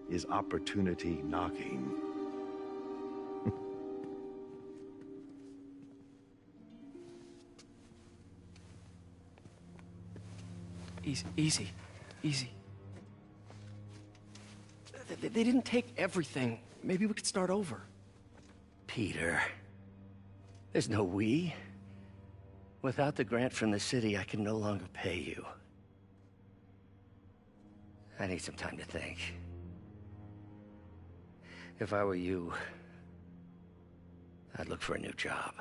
is opportunity knocking. Easy. They didn't take everything. Maybe we could start over. Peter. There's no we. Without the grant from the city, I can no longer pay you. I need some time to think. If I were you, I'd look for a new job.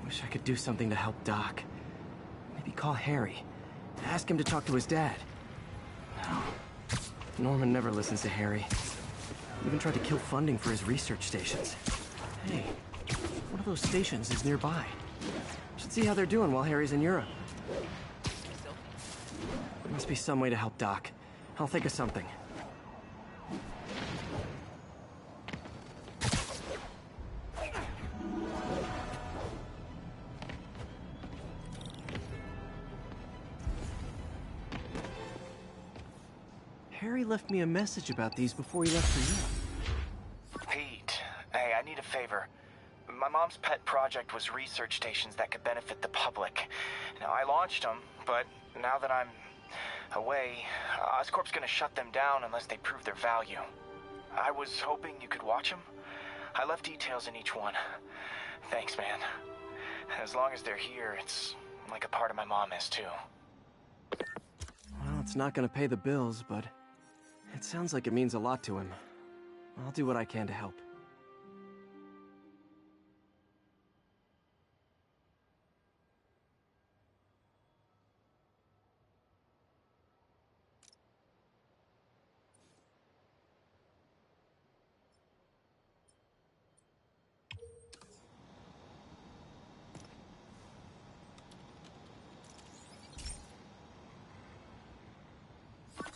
Wish I could do something to help Doc. Maybe call Harry. Ask him to talk to his dad. No. Norman never listens to Harry. Even tried to kill funding for his research stations. Hey, one of those stations is nearby. Should see how they're doing while Harry's in Europe. There must be some way to help Doc. I'll think of something. Harry left me a message about these before he left for you. Pete, hey, I need a favor. My mom's pet project was research stations that could benefit the public. Now, I launched them, but now that I'm away, Oscorp's gonna shut them down unless they prove their value. I was hoping you could watch them. I left details in each one. Thanks, man. As long as they're here, it's like a part of my mom is, too. Well, it's not gonna pay the bills, but it sounds like it means a lot to him. I'll do what I can to help.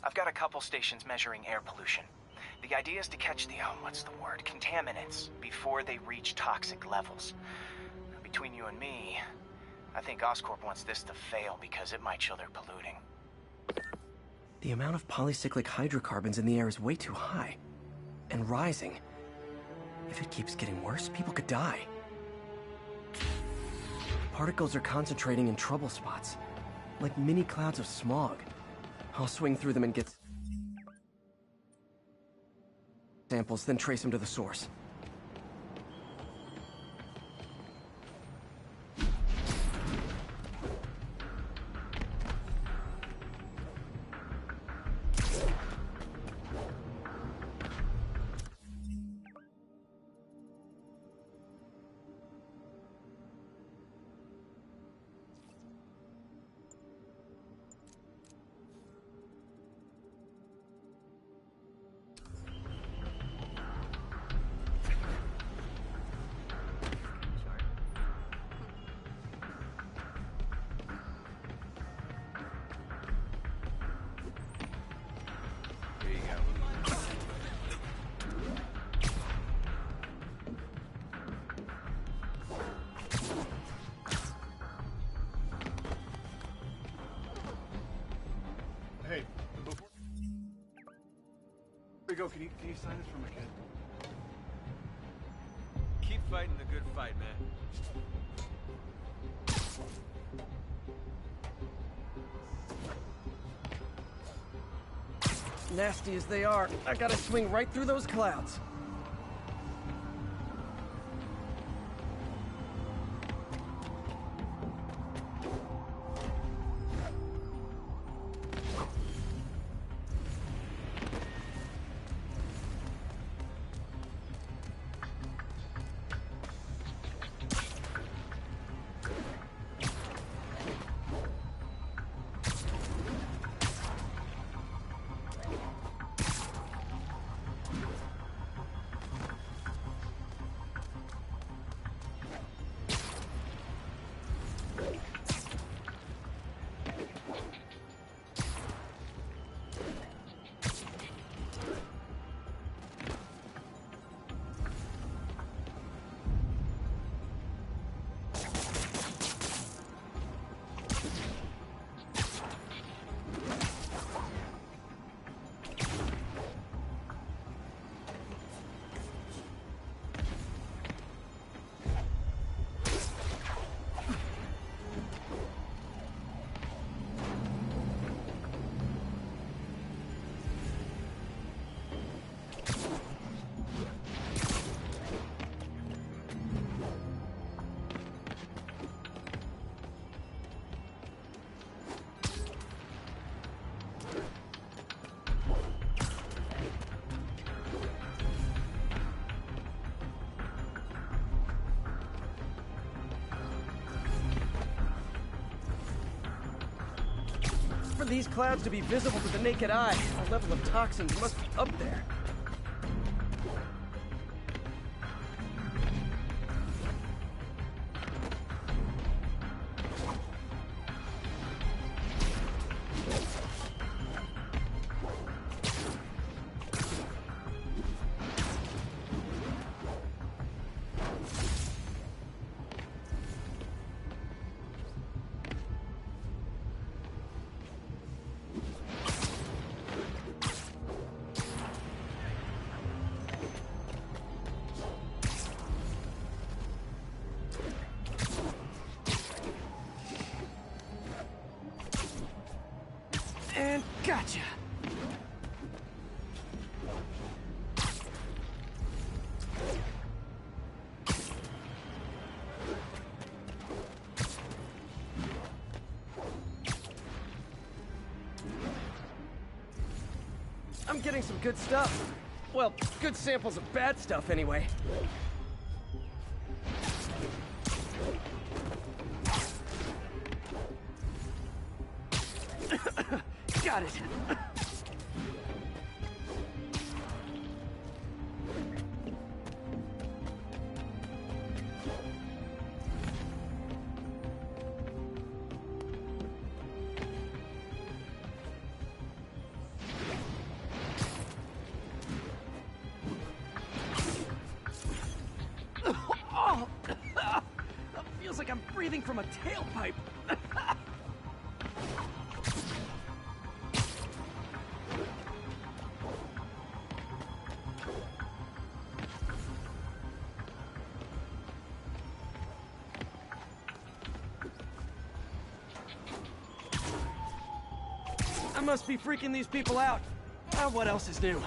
I've got a couple stations measuring air pollution. The idea is to catch the, contaminants before they reach toxic levels. Between you and me, I think Oscorp wants this to fail because it might show they're polluting. The amount of polycyclic hydrocarbons in the air is way too high. And rising. If it keeps getting worse, people could die. Particles are concentrating in trouble spots, like mini clouds of smog. I'll swing through them and get samples, then trace them to the source. Hey, before we go, can you sign this for my kid? Keep fighting the good fight, man. Nasty as they are, I gotta swing right through those clouds. For these clouds to be visible to the naked eye, the level of toxins must be up there. And gotcha. I'm getting some good stuff. Well, good samples of bad stuff anyway. Got it. Oh, feels like I'm breathing from a tailpipe. I must be freaking these people out. What else is new?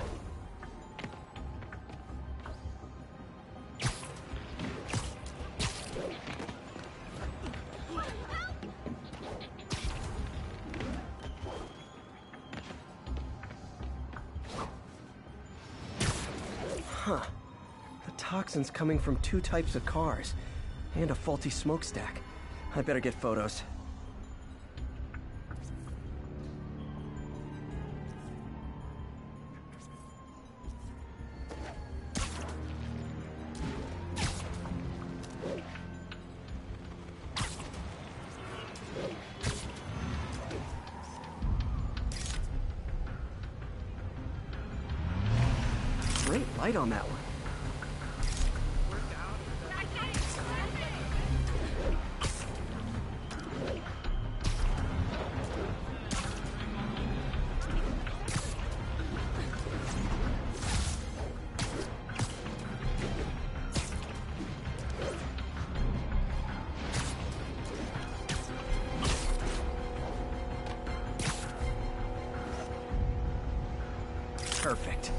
Huh. The toxin's coming from 2 types of cars, and a faulty smokestack. I better get photos. Great light on that one. Perfect.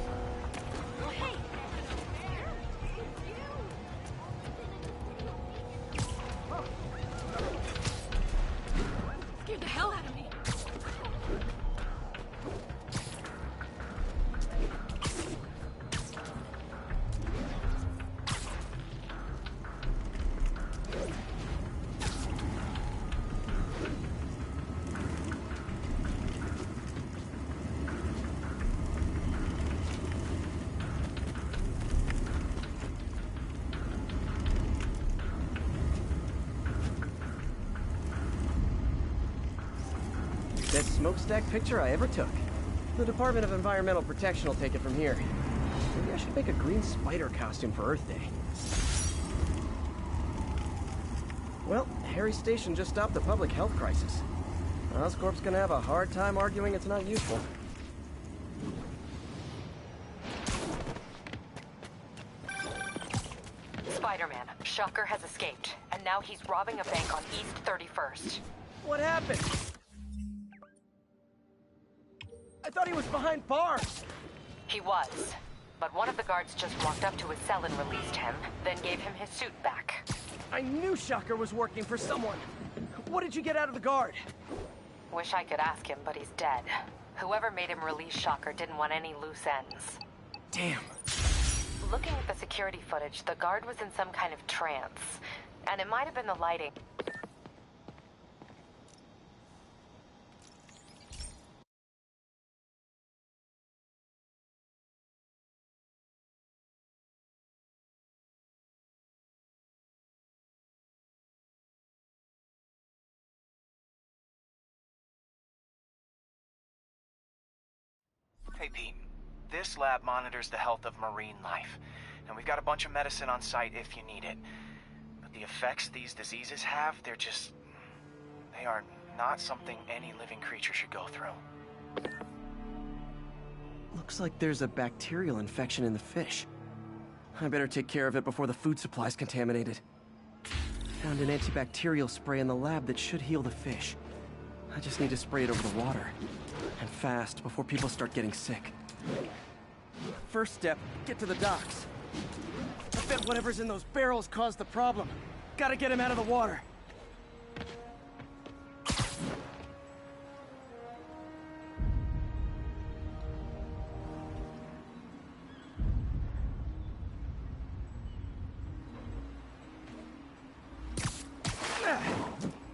Scared the hell out of me. Best smokestack picture I ever took. The Department of Environmental Protection will take it from here. Maybe I should make a green spider costume for Earth Day. Well, Harry Station just stopped the public health crisis. Oscorp's gonna have a hard time arguing it's not useful. Spider-Man, Shocker has escaped, and now he's robbing a bank on East 31st. What happened? I thought he was behind bars. He was, but one of the guards just walked up to his cell and released him, then gave him his suit back. I knew Shocker was working for someone. What did you get out of the guard? Wish I could ask him, but he's dead. Whoever made him release Shocker didn't want any loose ends. Damn. Looking at the security footage, the guard was in some kind of trance. And it might have been the lighting. Hey, Pete. This lab monitors the health of marine life, and we've got a bunch of medicine on site if you need it. But the effects these diseases have, they are not something any living creature should go through. Looks like there's a bacterial infection in the fish. I better take care of it before the food supply's contaminated. Found an antibacterial spray in the lab that should heal the fish. I just need to spray it over the water. And fast, before people start getting sick. First step, get to the docks. I bet whatever's in those barrels caused the problem. Gotta get him out of the water.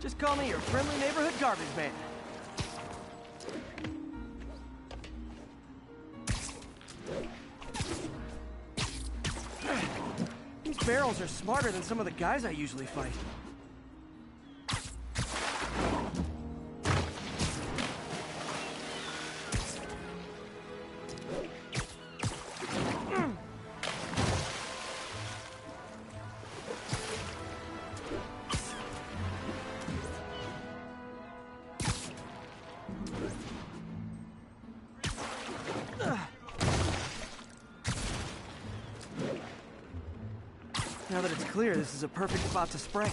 Just call me your friendly neighborhood garbage man. These barrels are smarter than some of the guys I usually fight. Now that it's clear, this is a perfect spot to spray.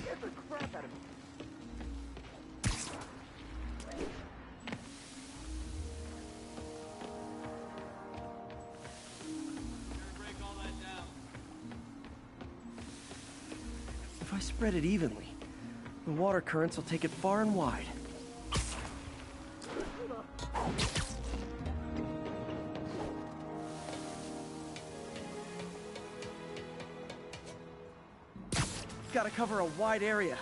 Get the crap out of me. If I spread it evenly, the water currents will take it far and wide. Gotta cover a wide area.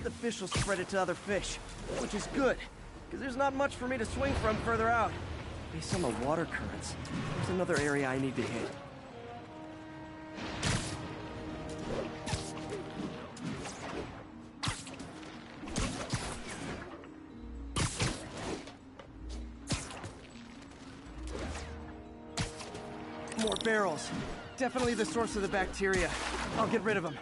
The fish will spread it to other fish, which is good, because there's not much for me to swing from further out. Based on the water currents, there's another area I need to hit. More barrels. Definitely the source of the bacteria. I'll get rid of them.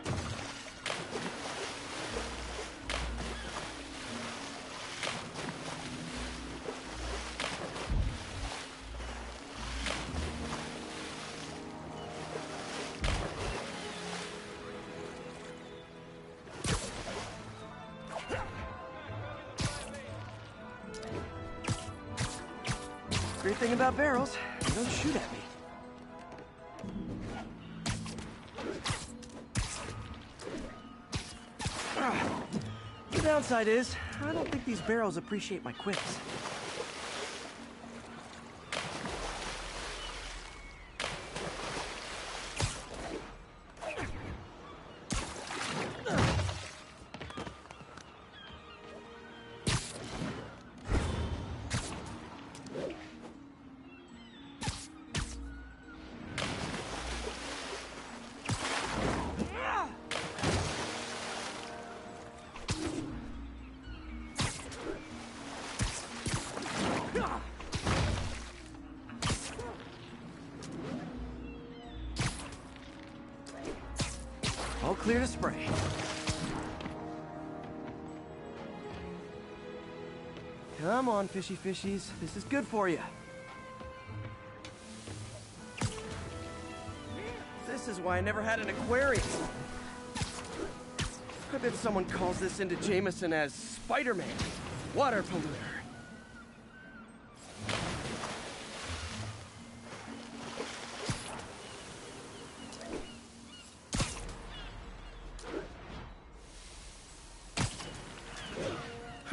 Great thing about barrels, they don't shoot at me. The downside is, I don't think these barrels appreciate my quips. All clear to spray. Come on, fishy fishies. This is good for you. This is why I never had an aquarium. I bet someone calls this into Jameson as Spider-Man, water polluter.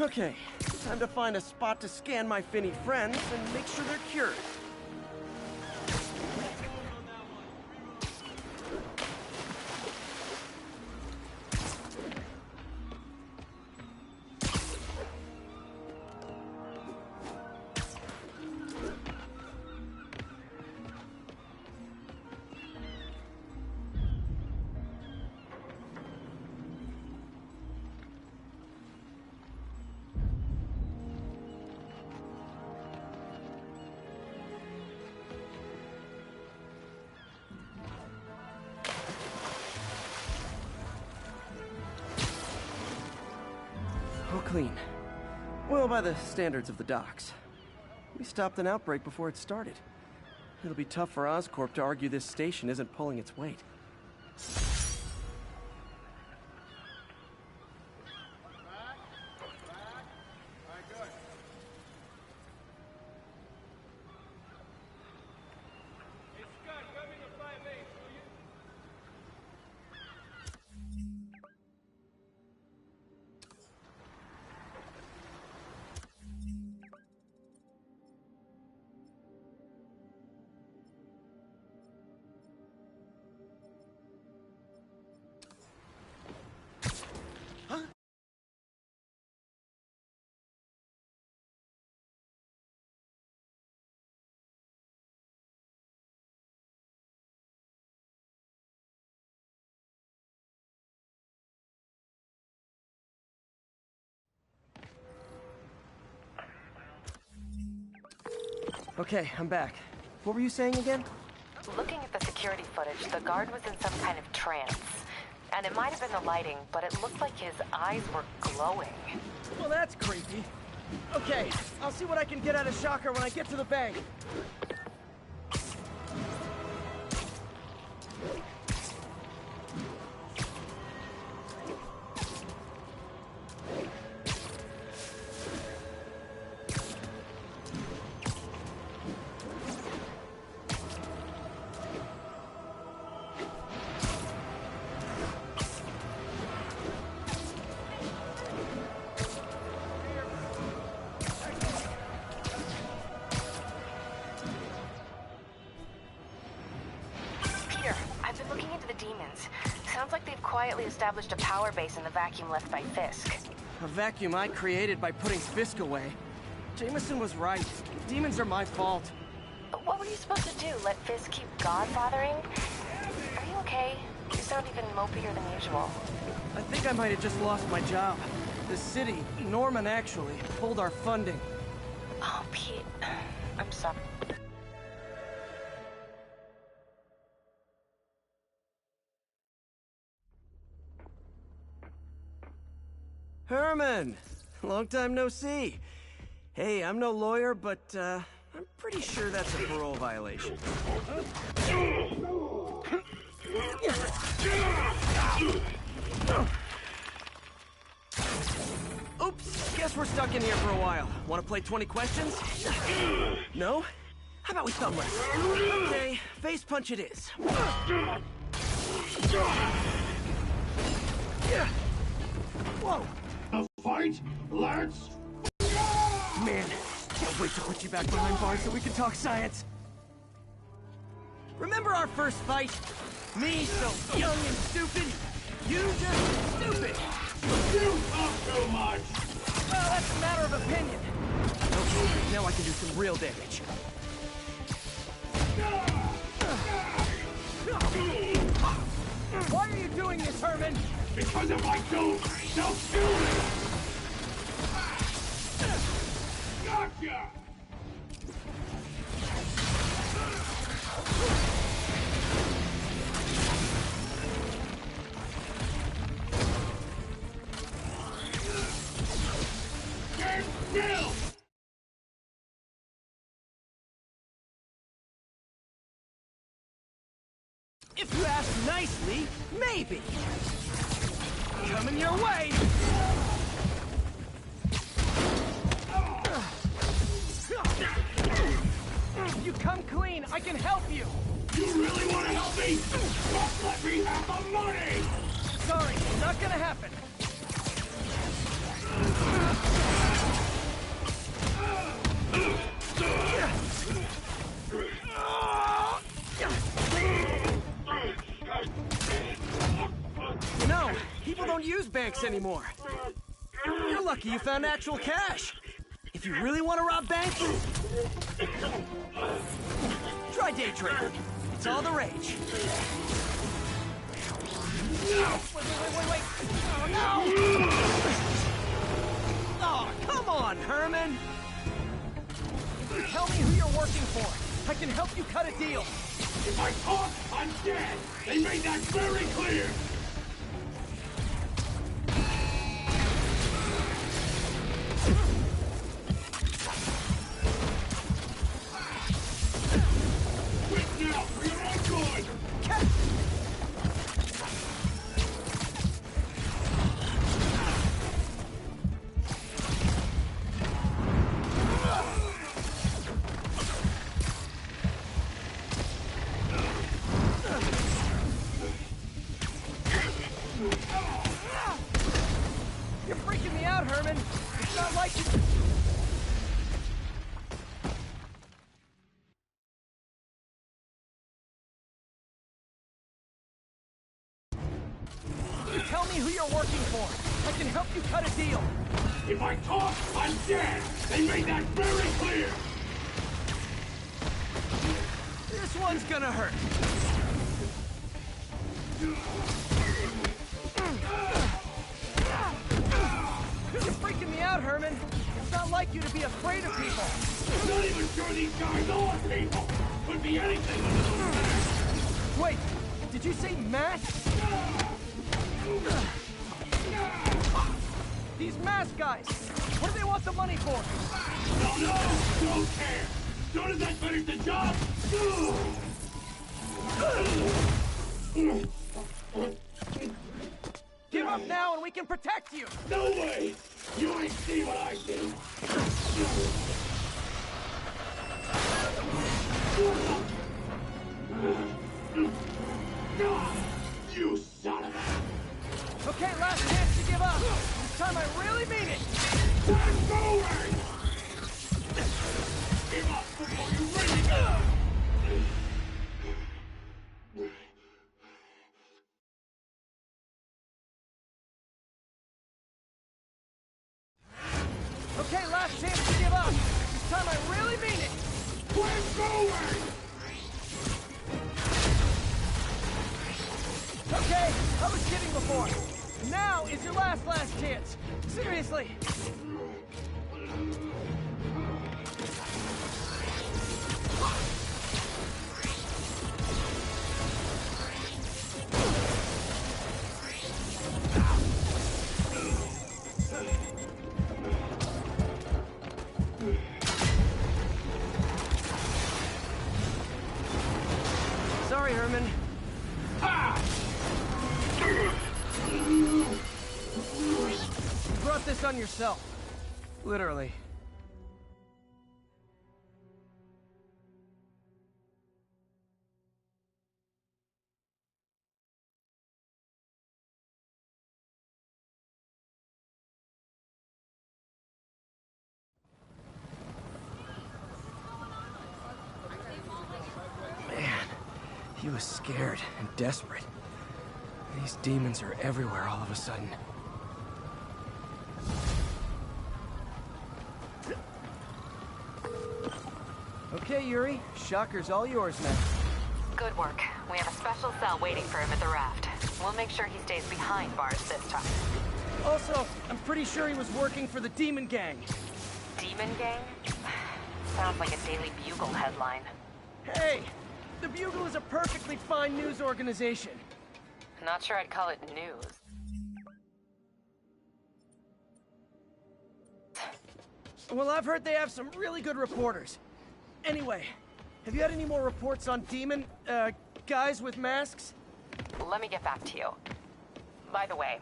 Okay, time to find a spot to scan my finny friends and make sure they're cured. clean. Well, by the standards of the docks. We stopped an outbreak before it started. It'll be tough for Oscorp to argue this station isn't pulling its weight. Okay, I'm back. What were you saying again? Looking at the security footage, the guard was in some kind of trance. And it might have been the lighting, but it looked like his eyes were glowing. Well, that's creepy. Okay, I'll see what I can get out of Shocker when I get to the bank. Sounds like they've quietly established a power base in the vacuum left by Fisk. A vacuum I created by putting Fisk away. Jameson was right. Demons are my fault. But what were you supposed to do? Let Fisk keep godfathering? Are you okay? You sound even mopier than usual. I think I might have just lost my job. The city, Norman actually, pulled our funding. Oh, Pete. I'm sorry. Herman! Long time no see. Hey, I'm no lawyer, but, I'm pretty sure that's a parole violation. Oops, guess we're stuck in here for a while. Want to play 20 questions? No? How about we thumb wrestle? Okay, face punch it is. Whoa! A fight? Let's... Man, can't wait to put you back behind bars so we can talk science. Remember our first fight? Me so young and stupid, you just stupid. You talk too much. Well, that's a matter of opinion. Okay, now I can do some real damage. Why are you doing this, Herman? Because if I don't, they'll kill me! Gotcha! Get killed! If you ask nicely, maybe. Coming your way! If you come clean, I can help you! You really want to help me? Just let me have the money! Sorry, not gonna happen. You know, people don't use banks anymore. You're lucky you found actual cash. If you really want to rob banks, try day trading. It's all the rage. Wait. Oh, no! Oh, come on, Herman! Tell me who you're working for. I can help you cut a deal. If I talk, I'm dead! They made that very clear! You're freaking me out, Herman. It's not like you... Tell me who you're working for. I can help you cut a deal. If I talk, I'm dead. They made that very clear. This one's gonna hurt. You're freaking me out, Herman. It's not like you to be afraid of people. I'm not even sure these guys are people. Could be anything under those masks. Wait, did you say masks? These mask guys, what do they want the money for? Don't care. As soon as I finish the job, give up now and we can protect you. No way. You ain't see what I do. You son of a... Okay, last chance to give up. This time I really mean it. I'm going! Give up before you really go! Okay, last chance to give up. This time I really mean it. We're going! Okay, I was kidding before. Now is your last chance. Seriously. Sorry, Herman. You brought this on yourself. Literally. Man, he was scared and desperate. These demons are everywhere all of a sudden. Okay, Yuri. Shocker's all yours now. Good work. We have a special cell waiting for him at the raft. We'll make sure he stays behind bars this time. Also, I'm pretty sure he was working for the Demon Gang. Demon Gang? Sounds like a Daily Bugle headline. Hey! The Bugle is a perfectly fine news organization. Not sure I'd call it news. Well, I've heard they have some really good reporters. Anyway, have you had any more reports on demon, guys with masks? Let me get back to you. By the way,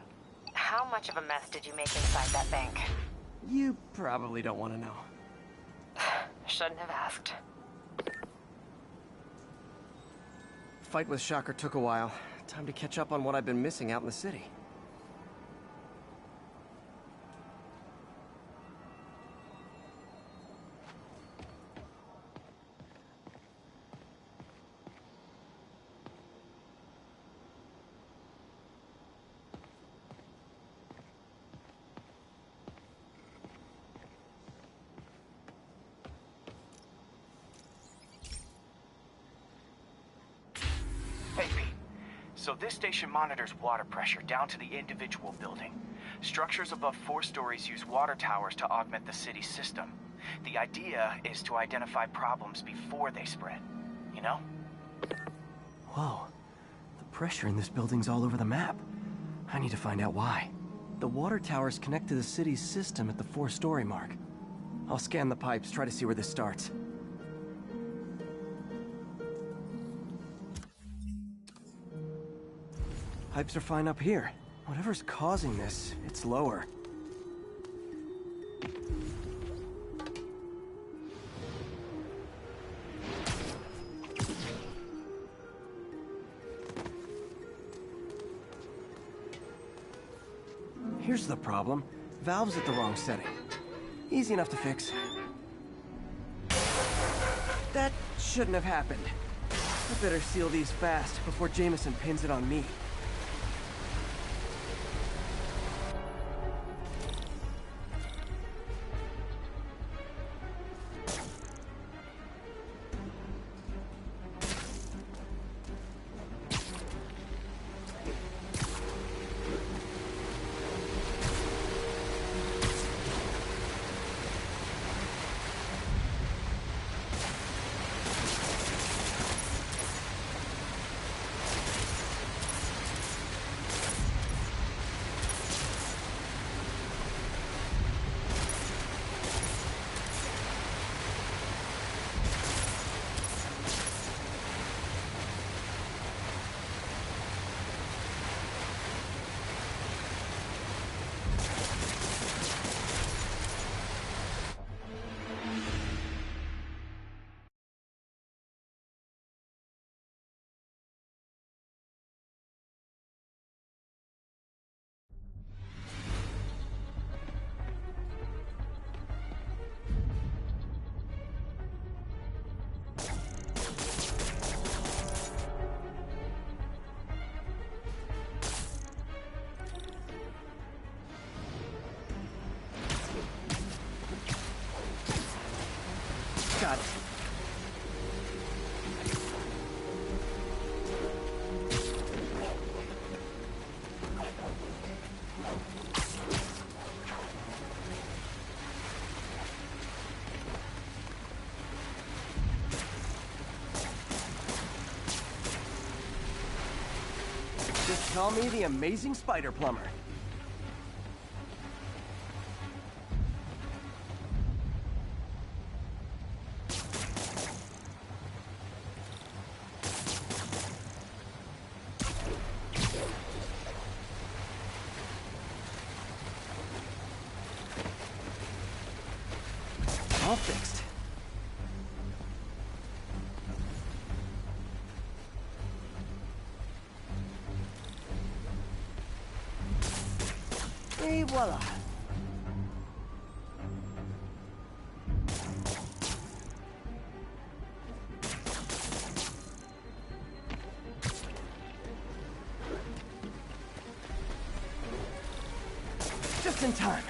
how much of a mess did you make inside that bank? You probably don't want to know. Shouldn't have asked. Fight with Shocker took a while. Time to catch up on what I've been missing out in the city. Hey, Pete. So this station monitors water pressure down to the individual building. Structures above 4 stories use water towers to augment the city's system. The idea is to identify problems before they spread. You know? Whoa. The pressure in this building's all over the map. I need to find out why. The water towers connect to the city's system at the 4-story mark. I'll scan the pipes, try to see where this starts. Pipes are fine up here. Whatever's causing this, it's lower. Here's the problem. Valve's at the wrong setting. Easy enough to fix. That shouldn't have happened. I better seal these fast before Jameson pins it on me. Got it. Just call me the amazing spider plumber. All fixed. Et voila. Just in time.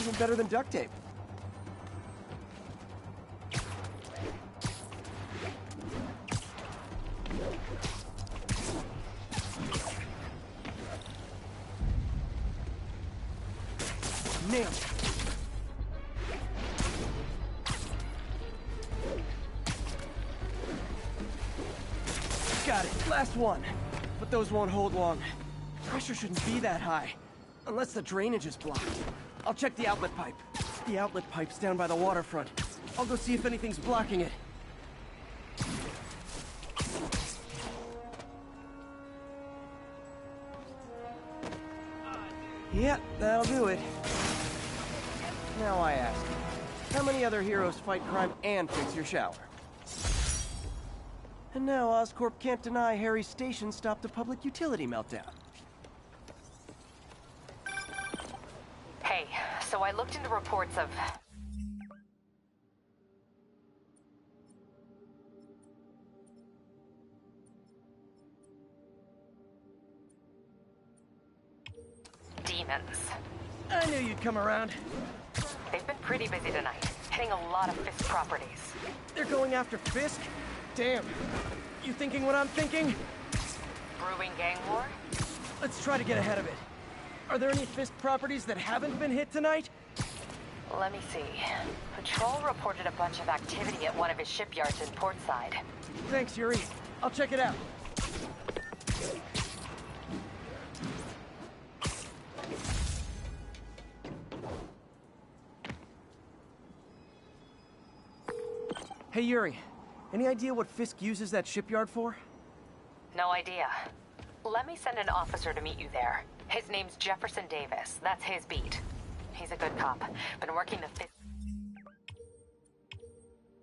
Even better than duct tape. Nailed it. Got it. Last one. But those won't hold long. Pressure shouldn't be that high. Unless the drainage is blocked. I'll check the outlet pipe. The outlet pipe's down by the waterfront. I'll go see if anything's blocking it. Yep, that'll do it. Now I ask, how many other heroes fight crime and fix your shower? And now Oscorp can't deny Harry's station stopped a public utility meltdown. Hey, so I looked into reports of... demons. I knew you'd come around. They've been pretty busy tonight, hitting a lot of Fisk properties. They're going after Fisk? Damn. You thinking what I'm thinking? Brewing gang war? Let's try to get ahead of it. Are there any Fisk properties that haven't been hit tonight? Let me see. Patrol reported a bunch of activity at one of his shipyards in Portside. Thanks, Yuri. I'll check it out. Hey, Yuri. Any idea what Fisk uses that shipyard for? No idea. Let me send an officer to meet you there. His name's Jefferson Davis. That's his beat. He's a good cop. Been working the Fisk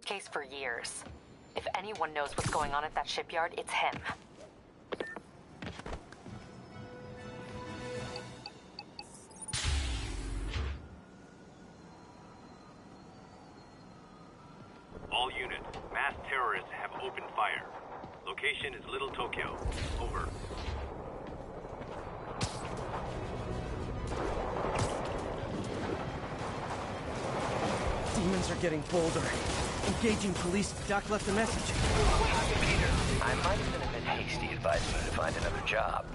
case for years. If anyone knows what's going on at that shipyard, it's him. All units, mass terrorists have opened fire. Location is Little Tokyo. Over. Demons are getting bolder. Engaging police. Doc left a message. Peter, I might have been a bit hasty advising you to find another job.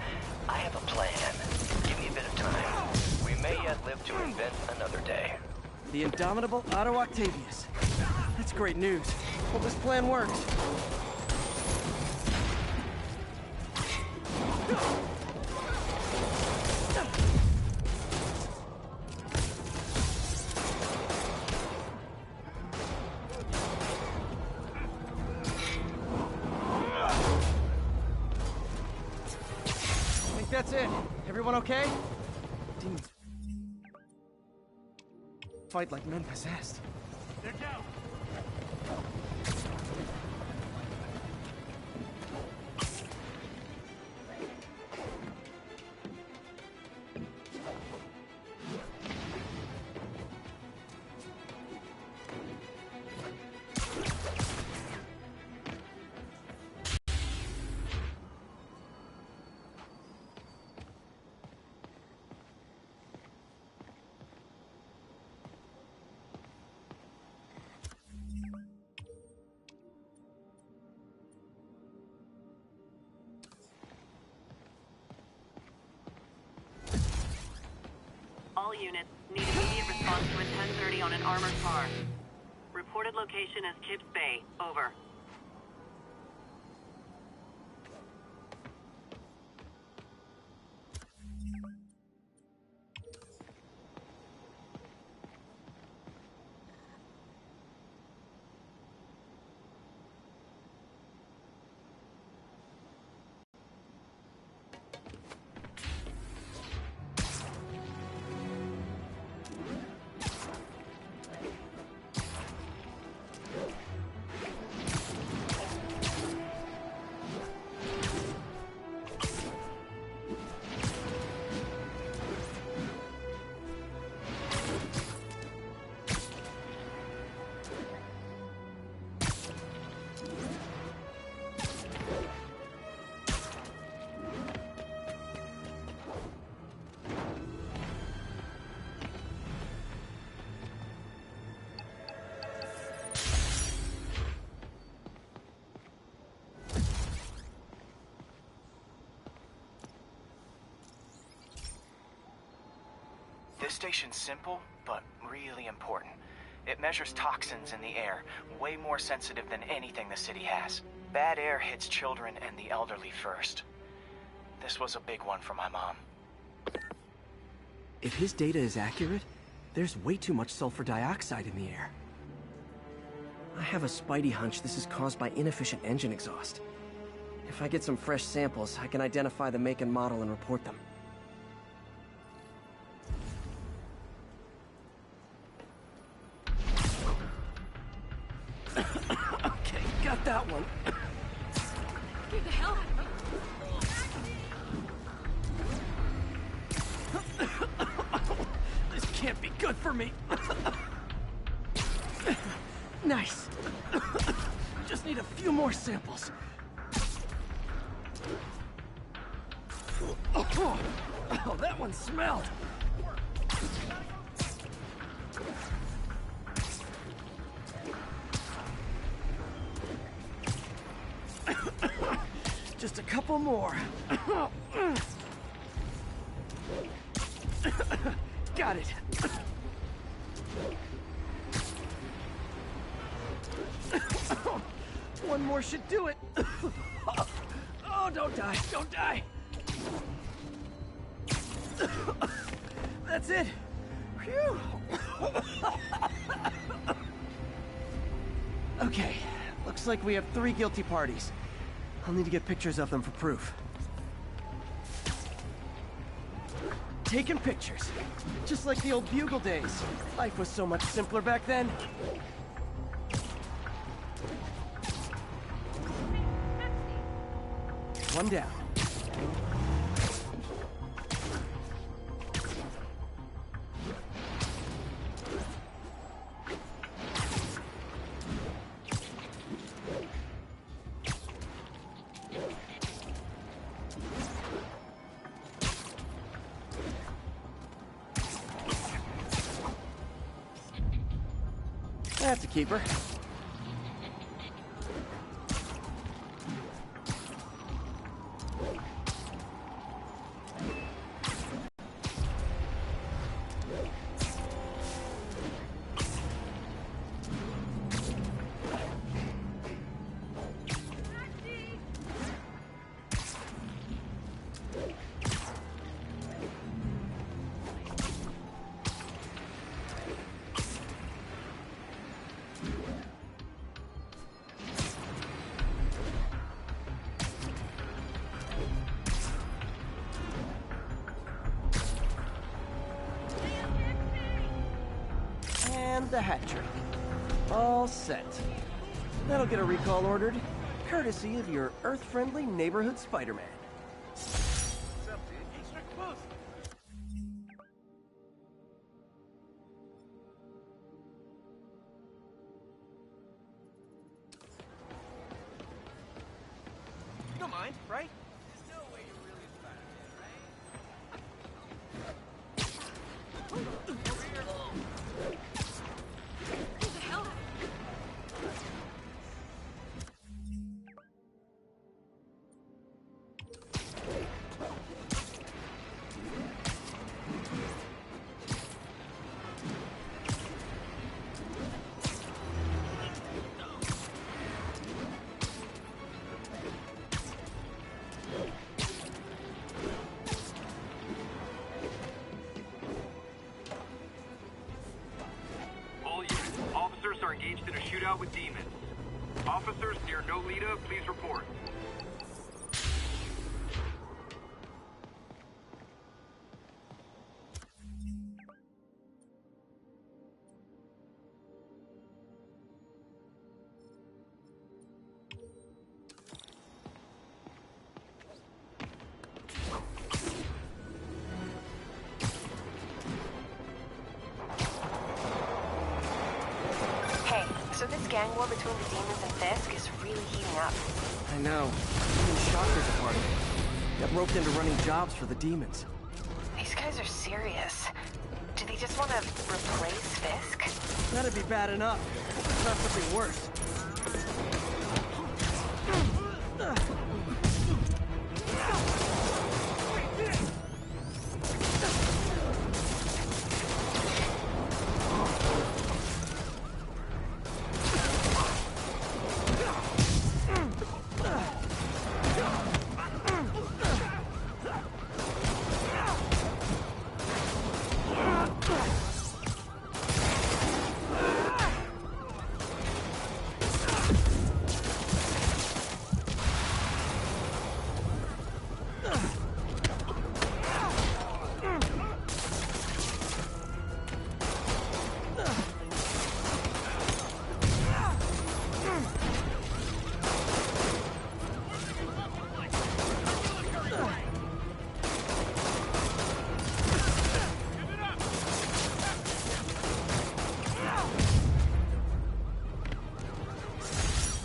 I have a plan. Give me a bit of time. We may yet live to invent another day. The indomitable Otto Octavius. That's great news. Hope this plan works. I think that's it. Everyone okay? Demons fight like men possessed. They're down. All units need immediate response to a 1030 on an armored car. Reported location is Kips Bay. Over. This station's simple, but really important. It measures toxins in the air, way more sensitive than anything the city has. Bad air hits children and the elderly first. This was a big one for my mom. If his data is accurate, there's way too much sulfur dioxide in the air. I have a spidey hunch this is caused by inefficient engine exhaust. If I get some fresh samples, I can identify the make and model and report them. Okay, got that one. Get the hell out of me! This can't be good for me. Nice. Just need a few more samples. Oh, that one smelled. Just a couple more. Got it. One more should do it. Oh, don't die, don't die. That's it. Phew. Okay, looks like we have 3 guilty parties. I'll need to get pictures of them for proof. Taking pictures. Just like the old Bugle days. Life was so much simpler back then. One down. That's a keeper. And the hat trick. All set. That'll get a recall ordered, courtesy of your Earth-friendly neighborhood Spider-Man. What's up, dude? Hey, start close. You don't mind, right? There's no way you're really Spider-Man, right? Over here. What the hell? All units, officers are engaged in a shootout with demons. Officers near Nolita, please report. Hey, so this gang war between the demons and Fisk is really heating up. I know. Even Shocker's a part of it. Got roped into running jobs for the demons. These guys are serious. Do they just want to replace Fisk? That'd be bad enough. It's not something worse.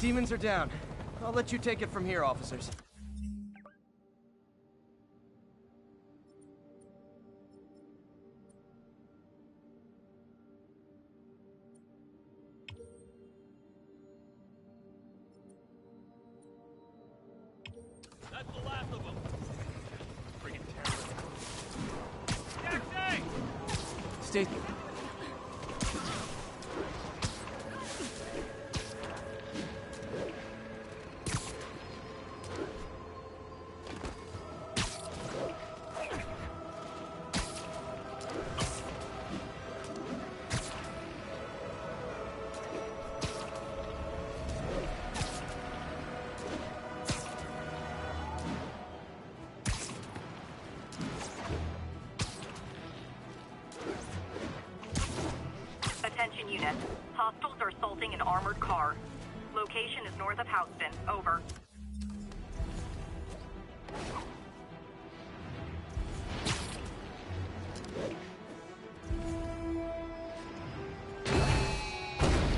Demons are down. I'll let you take it from here, officers. That's the last of them. Friggin' terrorists. Taxi! Stay... Hostiles are assaulting an armored car. Location is north of Houston. Over.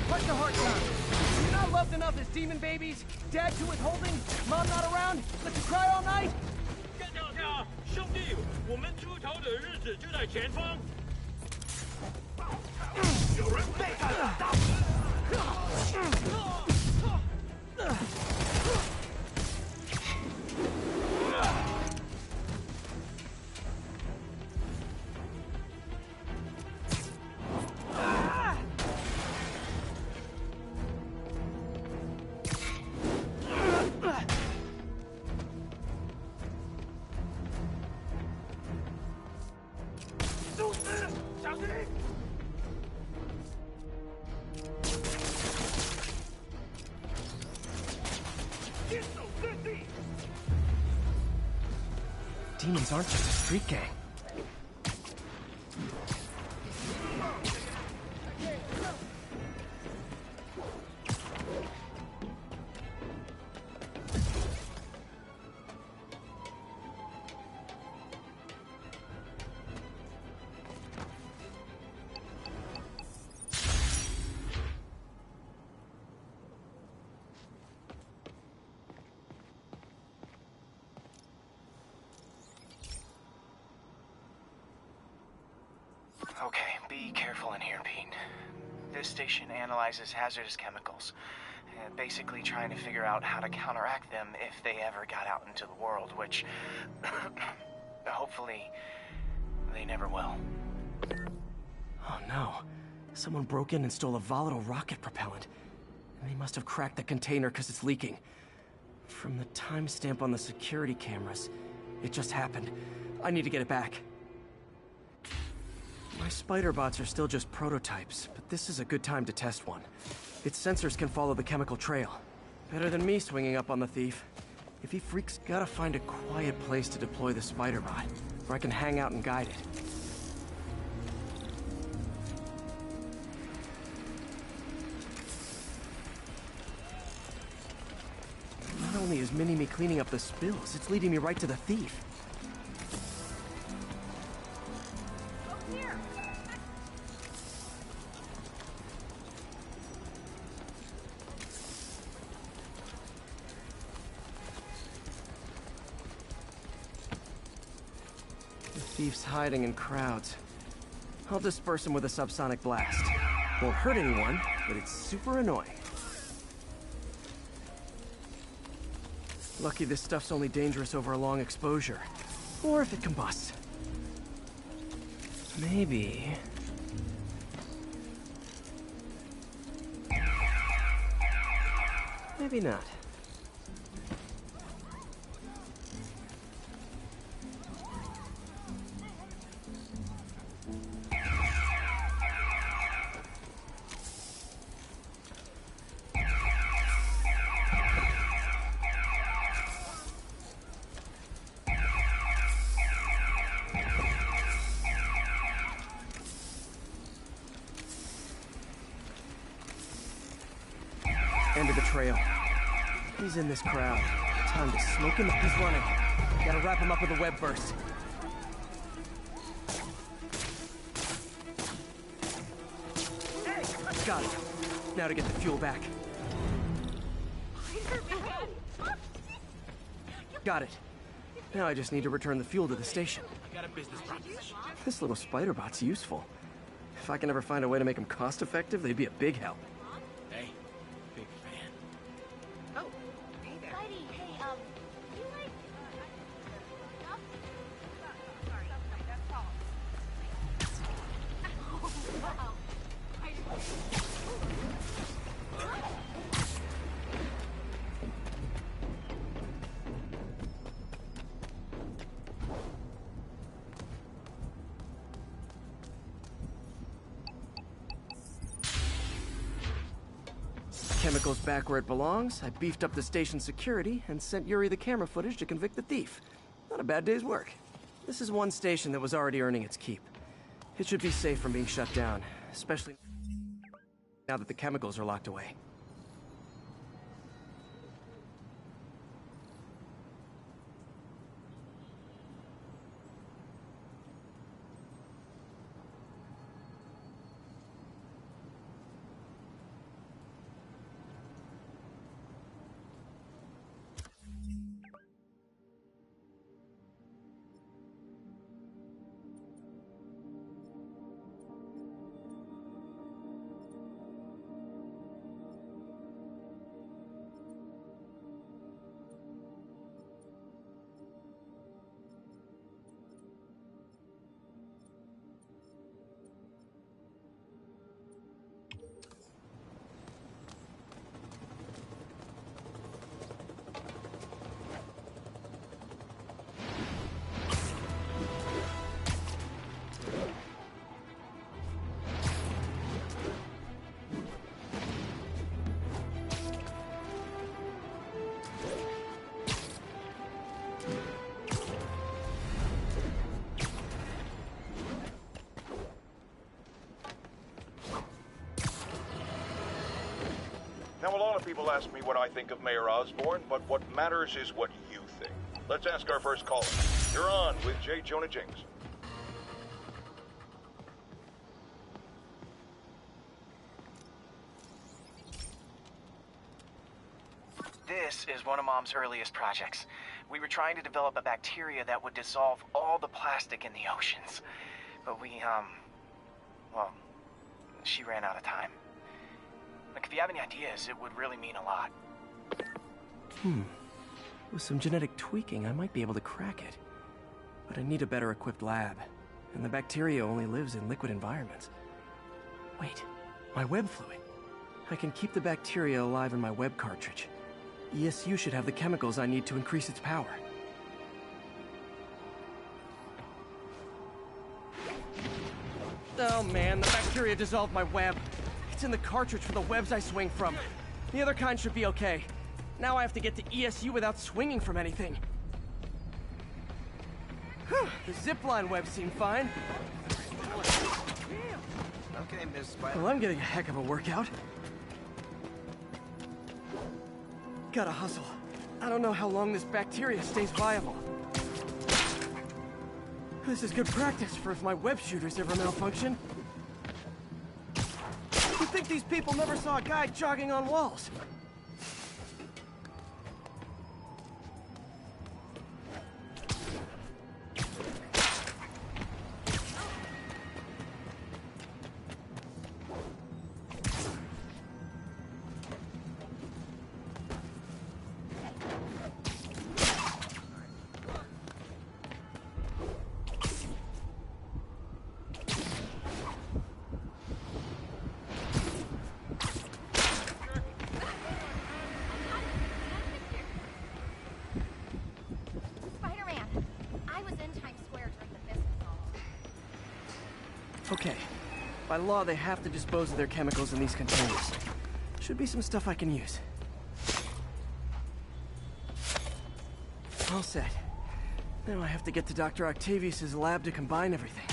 What's the heart sound? You're not loved enough as demon babies? Dad too withholding? Mom not around? Let you cry all night? 干掉他！兄弟，我们出头的日子就在前方。有人被干了！小心！ Demons aren't just a street gang. Okay, be careful in here, Pete. This station analyzes hazardous chemicals, basically trying to figure out how to counteract them if they ever got out into the world, which hopefully they never will. Oh no. Someone broke in and stole a volatile rocket propellant. And they must have cracked the container because it's leaking. From the timestamp on the security cameras, it just happened. I need to get it back. My spider bots are still just prototypes, but this is a good time to test one. Its sensors can follow the chemical trail. Better than me swinging up on the thief. If he freaks, gotta find a quiet place to deploy the spider bot, where I can hang out and guide it. Not only is Mini-Me cleaning up the spills, it's leading me right to the thief. Thief's hiding in crowds. I'll disperse him with a subsonic blast. Won't hurt anyone, but it's super annoying. Lucky this stuff's only dangerous over a long exposure. Or if it combusts. Maybe... maybe not. End of the trail. He's in this crowd. Time to smoke him. He's running. Gotta wrap him up with a web burst. Got it. Now to get the fuel back. Got it. Now I just need to return the fuel to the station. I got a business proposition. This little spider bot's useful. If I can ever find a way to make them cost-effective, they'd be a big help. Hey, big fan. Oh, hey there. Buddy, hey, you like... Sorry, that's all. Oh, wow. Chemicals back where it belongs. I beefed up the station's security and sent Yuri the camera footage to convict the thief. Not a bad day's work. This is one station that was already earning its keep. It should be safe from being shut down, especially... now that the chemicals are locked away. Now, a lot of people ask me what I think of Mayor Osborn, but what matters is what you think. Let's ask our first caller. You're on with J. Jonah James. This is one of Mom's earliest projects. We were trying to develop a bacteria that would dissolve all the plastic in the oceans. But well, she ran out of time. Look, if you have any ideas, it would really mean a lot. With some genetic tweaking, I might be able to crack it. But I need a better equipped lab. And the bacteria only lives in liquid environments. Wait, my web fluid. I can keep the bacteria alive in my web cartridge. ESU should have the chemicals I need to increase its power. Oh man, the bacteria dissolved my web. It's in the cartridge for the webs I swing from. The other kind should be okay. Now I have to get to ESU without swinging from anything. Whew, the zipline webs seem fine. Okay, Miss Spider. Well, I'm getting a heck of a workout. Gotta hustle. I don't know how long this bacteria stays viable. This is good practice for if my web shooters ever malfunction. You'd think these people never saw a guy jogging on walls. Okay. By law, they have to dispose of their chemicals in these containers. Should be some stuff I can use. All set. Now I have to get to Dr. Octavius's lab to combine everything.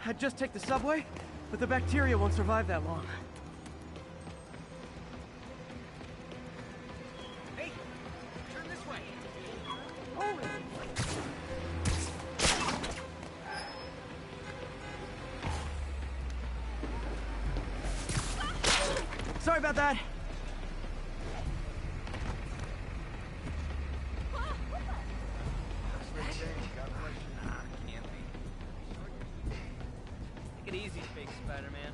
I'd just take the subway, but the bacteria won't survive that long. Hey, turn this way. Sorry about that. Take it easy, fake Spider-Man.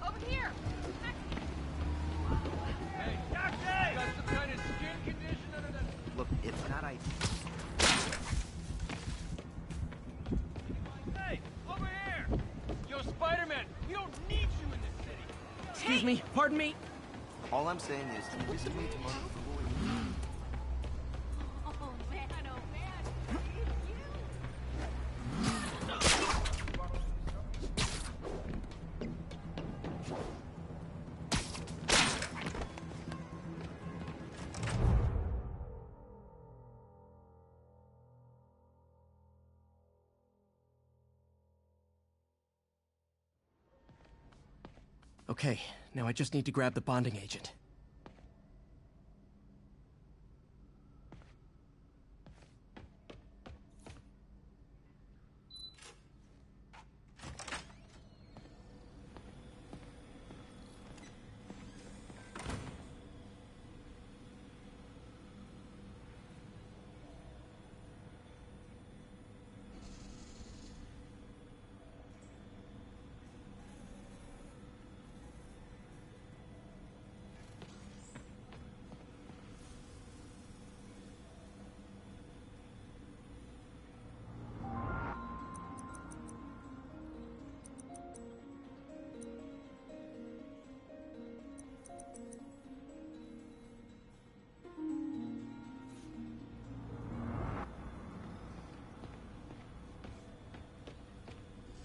Over here! Hey, Doctor! Got some kind of skin condition under that... Look, it's not ideal. Hey, over here! Yo, Spider-Man, we don't need you in this city. Excuse me, pardon me. All I'm saying is, visit me tomorrow for Lloyd. Oh man, oh man. Okay, now I just need to grab the bonding agent.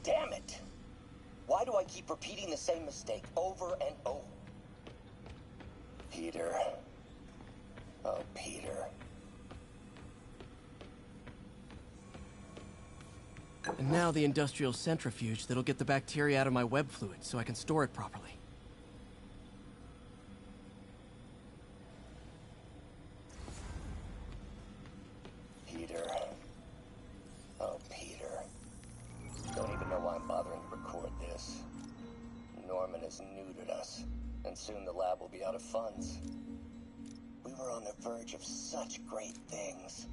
Damn it! Why do I keep repeating the same mistake over and over? Peter. Oh, Peter. And now the industrial centrifuge that'll get the bacteria out of my web fluid so I can store it properly. Peter. Oh, Peter. Don't even know why I'm bothering to record this. Norman has neutered us, and soon the lab will be out of funds. We were on the verge of such great things.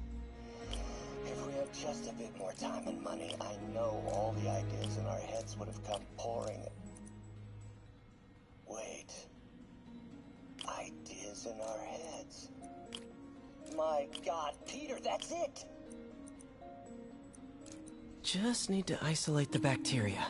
If we had just a bit more time and money, I know all the ideas in our heads would have come pouring. Wait. Ideas in our heads. My God, Peter, that's it! Just need to isolate the bacteria.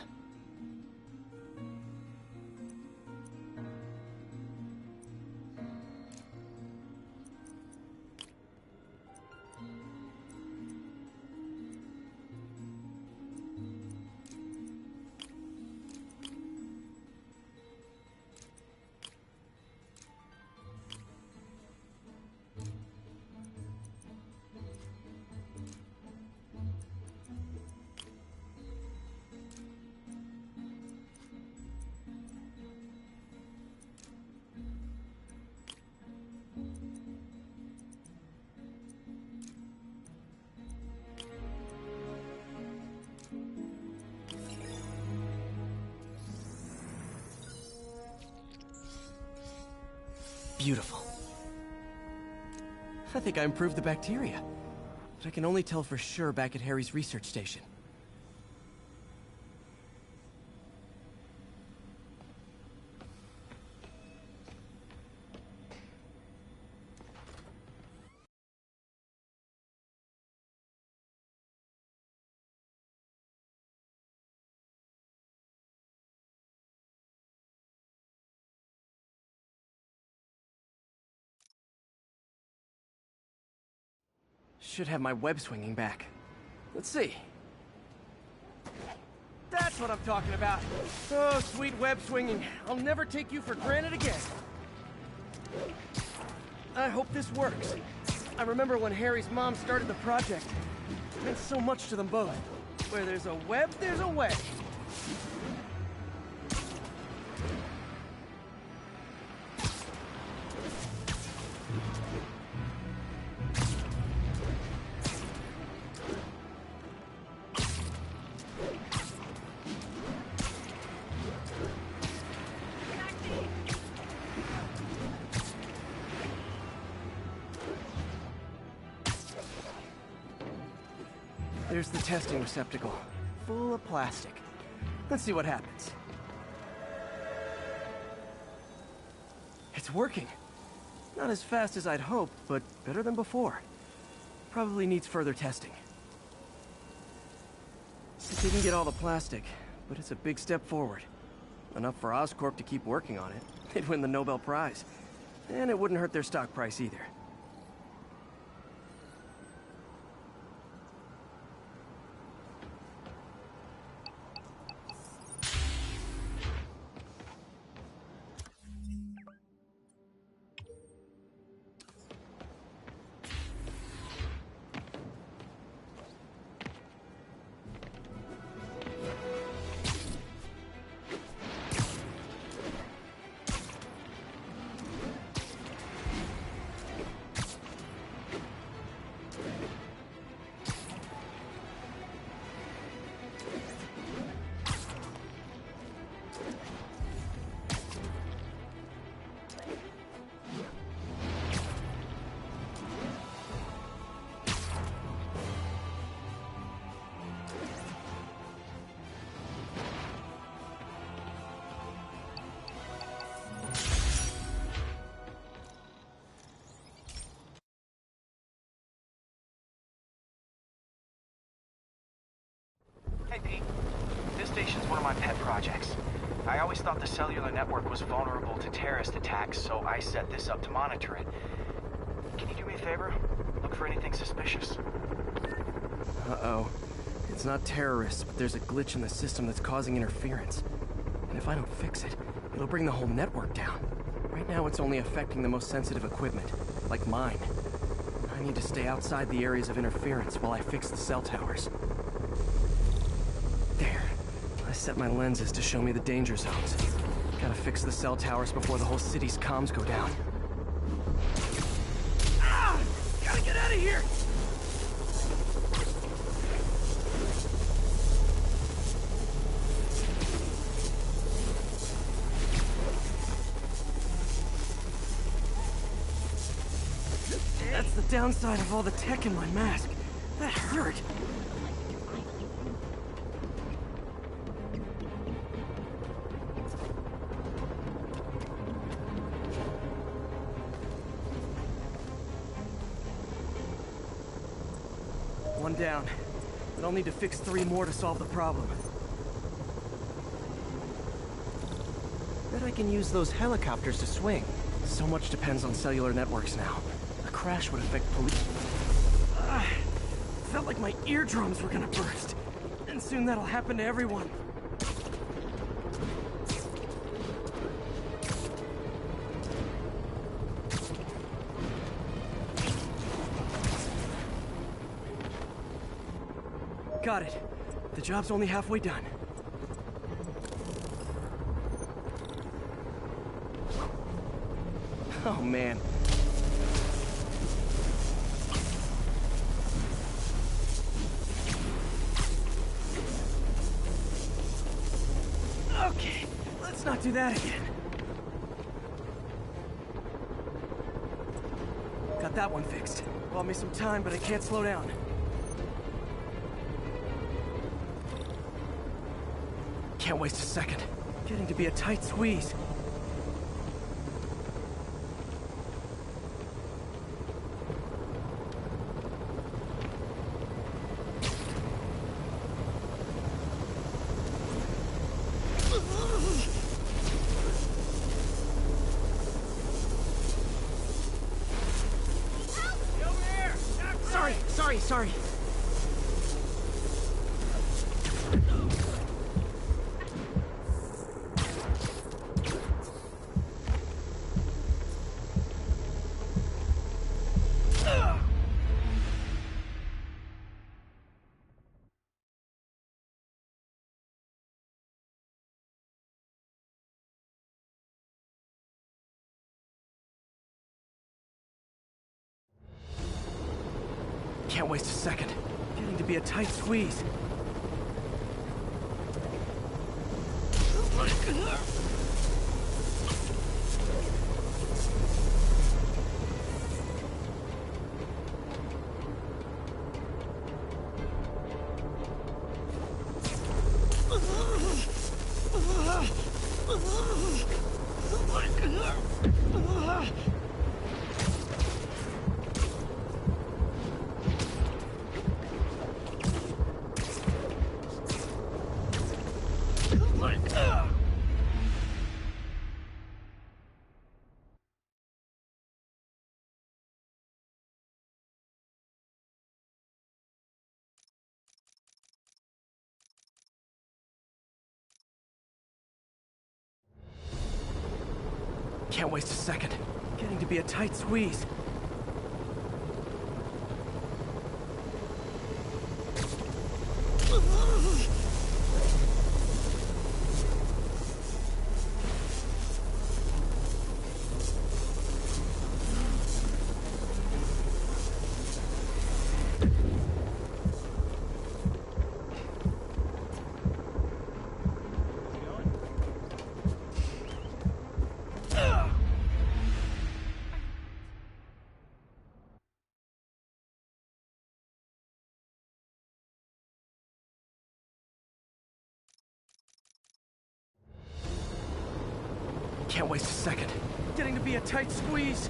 Beautiful. I think I improved the bacteria, but I can only tell for sure back at Harry's research station. Should have my web swinging back. Let's see. That's what I'm talking about. Oh, sweet web swinging. I'll never take you for granted again. I hope this works. I remember when Harry's mom started the project. It meant so much to them both. Where there's a web, there's a way. There's the testing receptacle, full of plastic. Let's see what happens. It's working. Not as fast as I'd hoped, but better than before. Probably needs further testing. It didn't get all the plastic, but it's a big step forward. Enough for Oscorp to keep working on it. They'd win the Nobel Prize. And it wouldn't hurt their stock price either. station's one of my pet projects. I always thought the cellular network was vulnerable to terrorist attacks, so I set this up to monitor it. Can you do me a favor? Look for anything suspicious. Uh-oh. It's not terrorists, but there's a glitch in the system that's causing interference. And if I don't fix it, it'll bring the whole network down. Right now, it's only affecting the most sensitive equipment, like mine. I need to stay outside the areas of interference while I fix the cell towers. There. I set my lenses to show me the danger zones. Gotta fix the cell towers before the whole city's comms go down. Ah! Gotta get out of here! That's the downside of all the tech in my mask. That hurt. One down. But I'll need to fix 3 more to solve the problem. Bet I can use those helicopters to swing. So much depends on cellular networks now. A crash would affect police. Felt like my eardrums were gonna burst. And soon that'll happen to everyone. Got it. The job's only halfway done. Oh, man. Okay, let's not do that again. Got that one fixed. Bought me some time, but I can't slow down. Can't waste a second. Getting to be a tight squeeze. Sorry. Can't waste a second. Getting to be a tight squeeze. Can't waste a second. Getting to be a tight squeeze. Can't waste a second. Getting to be a tight squeeze.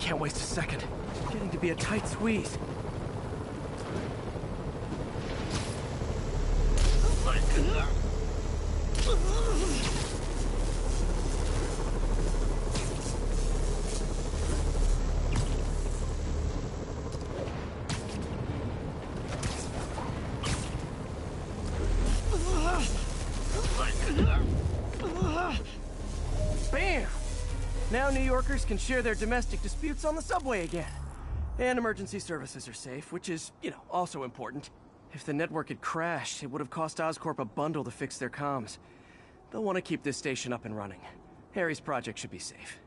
can't waste a second. It's getting to be a tight squeeze. Bam! Now New Yorkers can share their domestic disputes on the subway again. And emergency services are safe, which is, also important. If the network had crashed, it would have cost Oscorp a bundle to fix their comms. They'll want to keep this station up and running. Harry's project should be safe.